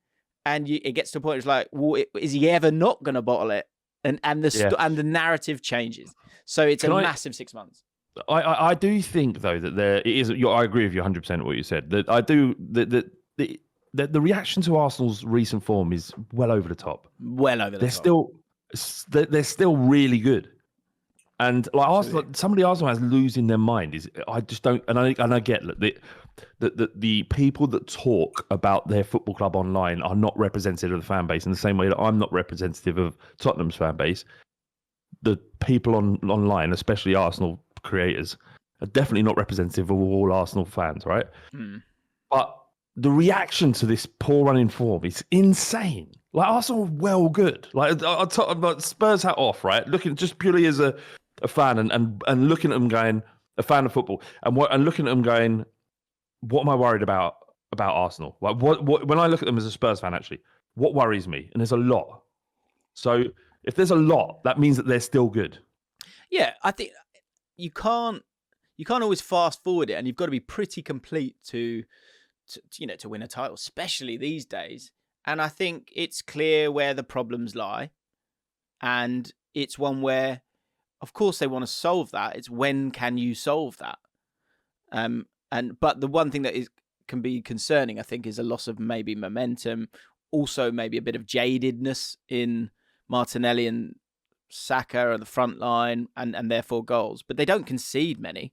and it gets to a point. It's like, well, is he ever not going to bottle it? And the narrative changes. So it's massive 6 months. I do think though that it is. I agree with you 100% what you said. That I do. The reaction to Arsenal's recent form is well over the top. They're still really good. And like Arsenal, somebody Arsenal has losing their mind is, I just don't, and I get that the people that talk about their football club online are not representative of the fan base in the same way that I'm not representative of Tottenham's fan base. The people online, especially Arsenal creators, are definitely not representative of all Arsenal fans, right? Mm. But the reaction to this poor running form is insane. Like, Arsenal are well good. Like, Spurs hat off, right? Looking just purely as a fan and looking at them going, a fan of football, and looking at them going, what am I worried about Arsenal? Like, what when I look at them as a Spurs fan, actually, what worries me? And there's a lot. So if there's a lot, that means that they're still good. Yeah, I think you can't always fast forward it, and you've got to be pretty complete to win a title, especially these days. And I think it's clear where the problems lie. And it's one where, of course, they want to solve that. It's when can you solve that? But the one thing that can be concerning, I think, is a loss of maybe momentum. Also, maybe a bit of jadedness in Martinelli and Saka on the front line, and therefore goals. But they don't concede many,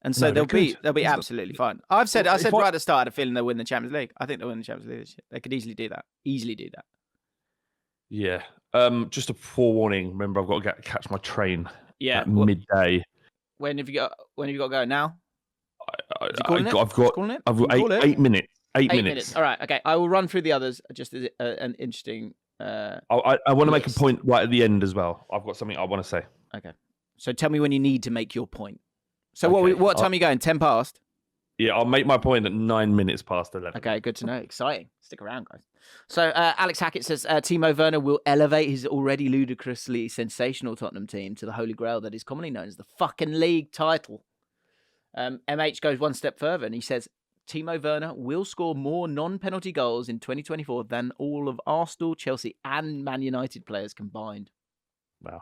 and so they'll be absolutely fine. I said right at the start, I had a feeling they'll win the Champions League. I think they'll win the Champions League this year. They could easily do that. Yeah. Just a forewarning. Remember, I've got to catch my train. Yeah. At midday. When have you got to go now? I've got 8 minutes. 8 minutes. All right. Okay. I will run through the others. Just as an interesting. I want to make a point right at the end as well. I've got something I want to say. Okay. So tell me when you need to make your point. So what time are you going? 10 past? Yeah, I'll make my point at 9 minutes past 11. Okay, good to know. Exciting. Stick around, guys. So Alex Hackett says Timo Werner will elevate his already ludicrously sensational Tottenham team to the holy grail that is commonly known as the fucking league title. MH goes one step further and he says Timo Werner will score more non-penalty goals in 2024 than all of Arsenal, Chelsea and Man United players combined. Wow.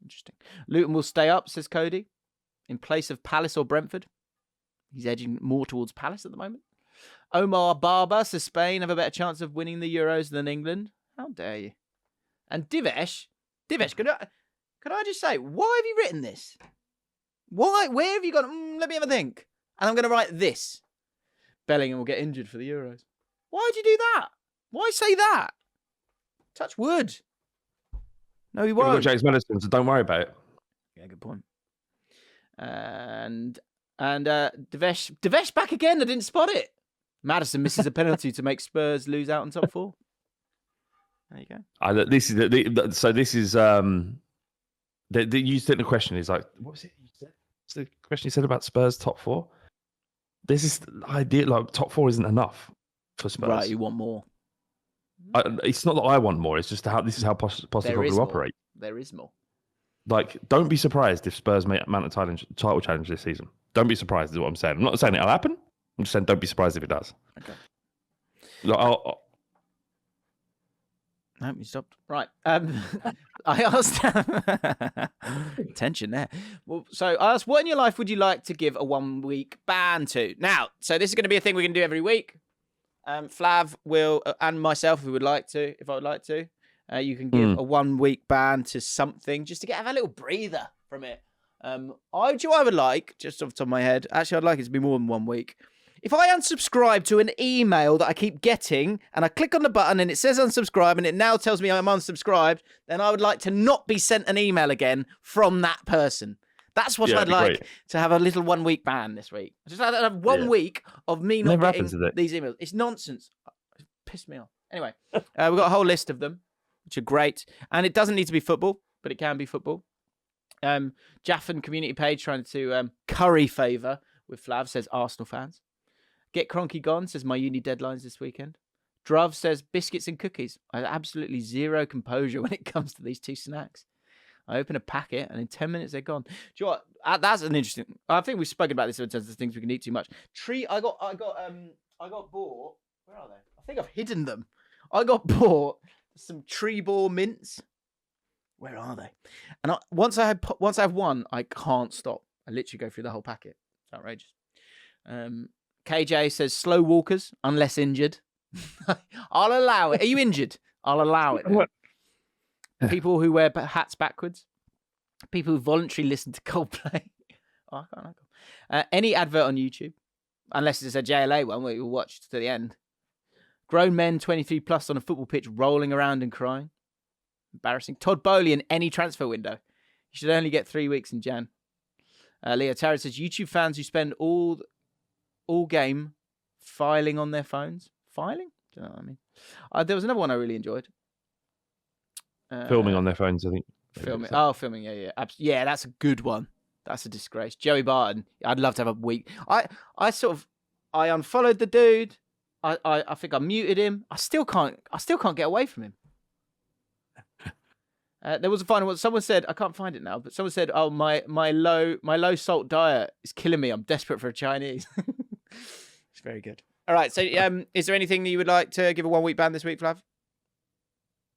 Interesting. Luton will stay up, says Cody, in place of Palace or Brentford. He's edging more towards Palace at the moment. Omar Barber says Spain have a better chance of winning the Euros than England. How dare you? And Divesh, could I just say, why have you written this? Why? Where have you gone? Let me have a think. And I'm going to write this. Bellingham will get injured for the Euros. Why'd you do that? Why say that? Touch wood. No, he won't. We've got James Madison, so don't worry about it. Yeah, good point. And Devesh back again. I didn't spot it. Maddison misses a penalty to make Spurs lose out on top four. There you go. This is you think the question is like, what was it you said? What's the question you said about Spurs top four? This is the idea, like top four isn't enough for Spurs. Right, you want more. It's not that I want more. It's just this is how Postecoglou operate. There is more. Like, don't be surprised if Spurs mount a title challenge this season. Don't be surprised is what I'm saying. I'm not saying it'll happen. I'm just saying don't be surprised if it does. Okay. Like, No, you stopped. Right. I asked... Tension there. Well, so I asked, what in your life would you like to give a 1 week ban to? Now, so this is going to be a thing we're going to do every week. Flav will, and myself, if I would like to, you can give a 1 week ban to something just to have a little breather from it. I would like, just off the top of my head, actually, I'd like it to be more than 1 week. If I unsubscribe to an email that I keep getting and I click on the button and it says unsubscribe and it now tells me I'm unsubscribed, then I would like to not be sent an email again from that person. That's what I'd like, to have a little 1 week ban this week. Just have 1 week of me not getting these emails. It's nonsense. It pissed me off. Anyway, we've got a whole list of them, which are great. And it doesn't need to be football, but it can be football. Jaffin community page trying to curry favour with Flav says Arsenal fans. Get Cronky Gone says my uni deadline's this weekend. Druv says biscuits and cookies. I have absolutely zero composure when it comes to these two snacks. I open a packet and in 10 minutes they're gone. Do you know what? That's an interesting. I think we've spoken about this in terms of things we can eat too much. I got bought. Where are they? I think I've hidden them. I got bought some tree ball mints. Where are they? And once I have one, I can't stop. I literally go through the whole packet. It's outrageous. KJ says slow walkers unless injured. I'll allow it. Are you injured? I'll allow it. People who wear hats backwards. People who voluntarily listen to Coldplay. I can't. Any advert on YouTube, unless it's a JLA one where you'll watch to the end. Grown men 23 plus on a football pitch rolling around and crying. Embarrassing. Todd Bowley in any transfer window. You should only get 3 weeks in Jan. Leo Tarrant says YouTube fans who spend all game filing on their phones. Filing? Do you know what I mean? There was another one I really enjoyed. Filming on their phones, I think. Filming. Filming. Yeah. Yeah, that's a good one. That's a disgrace. Joey Barton. I'd love to have a week. I unfollowed the dude. I think I muted him. I still can't get away from him. There was a final one. Someone said, I can't find it now, but someone said, "Oh, my low salt diet is killing me. I'm desperate for a Chinese." It's very good. All right. So, is there anything that you would like to give a 1 week ban this week, Flav?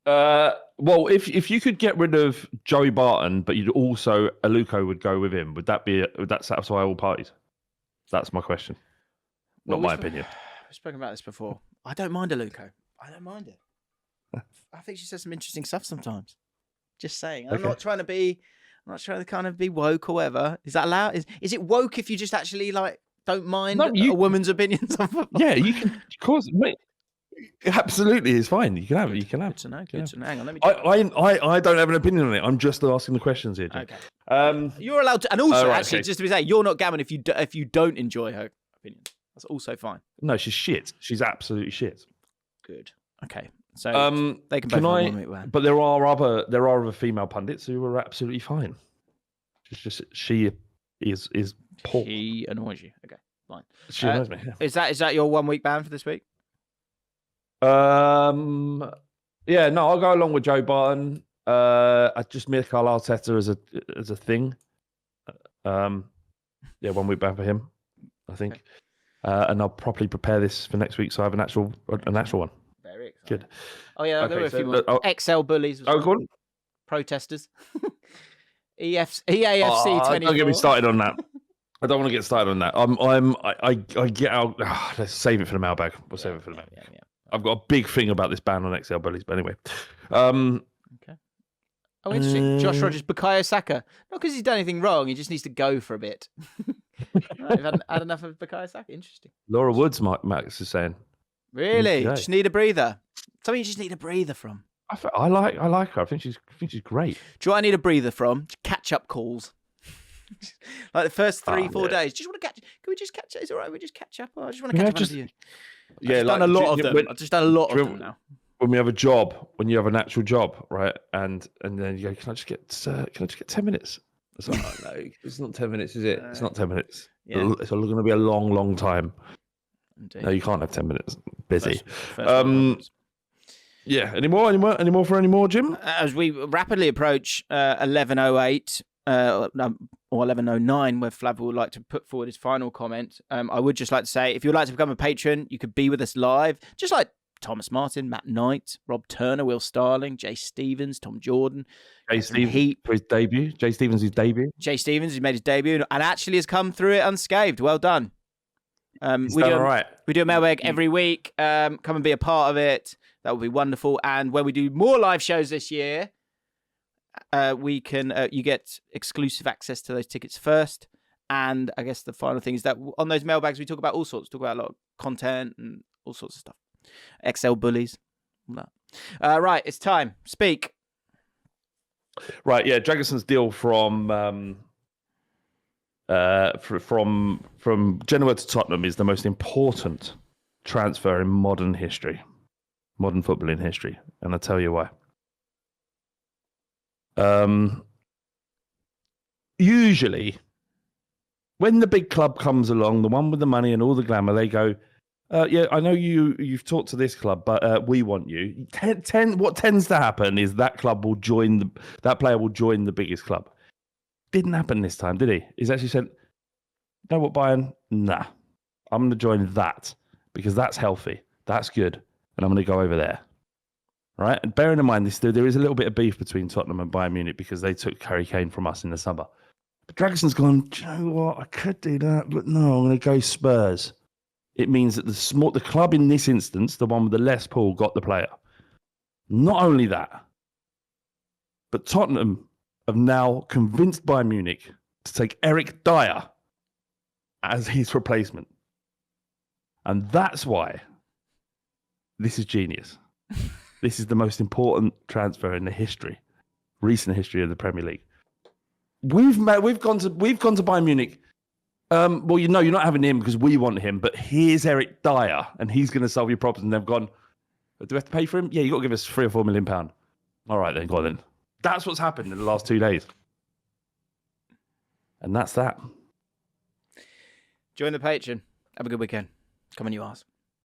Well, if you could get rid of Joey Barton, but you'd also Aluko would go with him, would that satisfy all parties? That's my question. Not my opinion. We've spoken about this before. I don't mind Aluko. I don't mind it. I think she says some interesting stuff sometimes. Just saying. I'm not trying to kind of be woke or whatever. Is that allowed? Is it woke if you just actually like don't mind a woman's opinions on football? Yeah, you can. Of course, mate. Absolutely, it's fine. You can have it. You can have it. Good to know. Hang on, let me. I don't have an opinion on it. I'm just asking the questions here, Jim. Okay. You're allowed to, and also just to be saying, you're not gammon if you don't enjoy her opinion. That's also fine. No, she's shit. She's absolutely shit. Good. Okay. So they can both have 1 week ban. But there are other female pundits who are absolutely fine. She is poor. She annoys you. Okay, fine. She annoys me. Yeah. Is that your 1 week ban for this week? Yeah, no, I'll go along with Joe Barton. I just Mikel Arteta as a thing. Yeah, 1 week ban for him, I think. Okay. And I'll properly prepare this for next week, so I have an actual one. Very exciting. Good. Oh yeah, there were a few more. XL bullies. Go on. Protesters. EAFC 24. Don't get me started on that. I don't want to get started on that. I get out. Let's save it for the mailbag. We'll save it for the mailbag. Yeah. I've got a big thing about this ban on XL bullies, but anyway. Okay. Oh, interesting. Josh Rogers, Bukayo Saka. Not because he's done anything wrong. He just needs to go for a bit. I've had enough of Bukayo Saka. Interesting. Laura Woods, Max is saying. Really? Just need a breather. Something you just need a breather from. I like her. I think she's great. Do you know what I need a breather from? Catch up calls. Like the first 3-4 days. Just want to catch. Can we just catch up? It's all right. We just catch up. I just want to catch up with you. Yeah, I've done a lot of them. I've just done a lot of them now. When we have a job, when you have an actual job, right, and then you go, can I just get 10 minutes? It's like, oh, no, it's not 10 minutes, is it? It's not 10 minutes. Yeah. It's going to be a long, long time. Indeed. No, you can't have 10 minutes. Busy. Yeah. Any more, Jim? As we rapidly approach 11:08 or 11:09, where Flav would like to put forward his final comment, I would just like to say, if you'd like to become a patron, you could be with us live, just like Thomas Martin, Matt Knight, Rob Turner, Will Starling, Jay Stevens, Tom Jordan, Jay Stevens for his debut. Jay Stevens' debut. Jay Stevens, he made his debut and actually has come through it unscathed. Well done. We do a mailbag every week. Come and be a part of it. That would be wonderful. And when we do more live shows this year, we can you get exclusive access to those tickets first. And I guess the final thing is that on those mailbags we talk about all sorts. Talk about a lot of content and all sorts of stuff. XL bullies. Right, it's time. Speak. Right, yeah. Dragison's deal from Genoa to Tottenham is the most important transfer in modern footballing history, and I'll tell you why. Usually, when the big club comes along, the one with the money and all the glamour, they go, yeah, I know you've talked to this club, but we want you. What tends to happen is that player will join the biggest club. Didn't happen this time, did he? He's actually said, you know what, Bayern? Nah, I'm going to join that because that's healthy, that's good, and I'm going to go over there. Right? And bearing in mind, there is a little bit of beef between Tottenham and Bayern Munich because they took Harry Kane from us in the summer. But Dragison's gone, do you know what? I could do that, but no, I'm going to go Spurs. It means that the club in this instance, the one with the less pool, got the player. Not only that, but Tottenham have now convinced Bayern Munich to take Eric Dyer as his replacement. And that's why this is genius. This is the most important transfer in the recent history of the Premier League. We've gone to Bayern Munich. Well, you're not having him because we want him, but here's Eric Dyer, and he's going to solve your problems. And they've gone, do we have to pay for him? Yeah, you got to give us £3 or £4 million. All right, then, go on then. That's what's happened in the last 2 days. And that's that. Join the Patreon. Have a good weekend. Come on, you arse.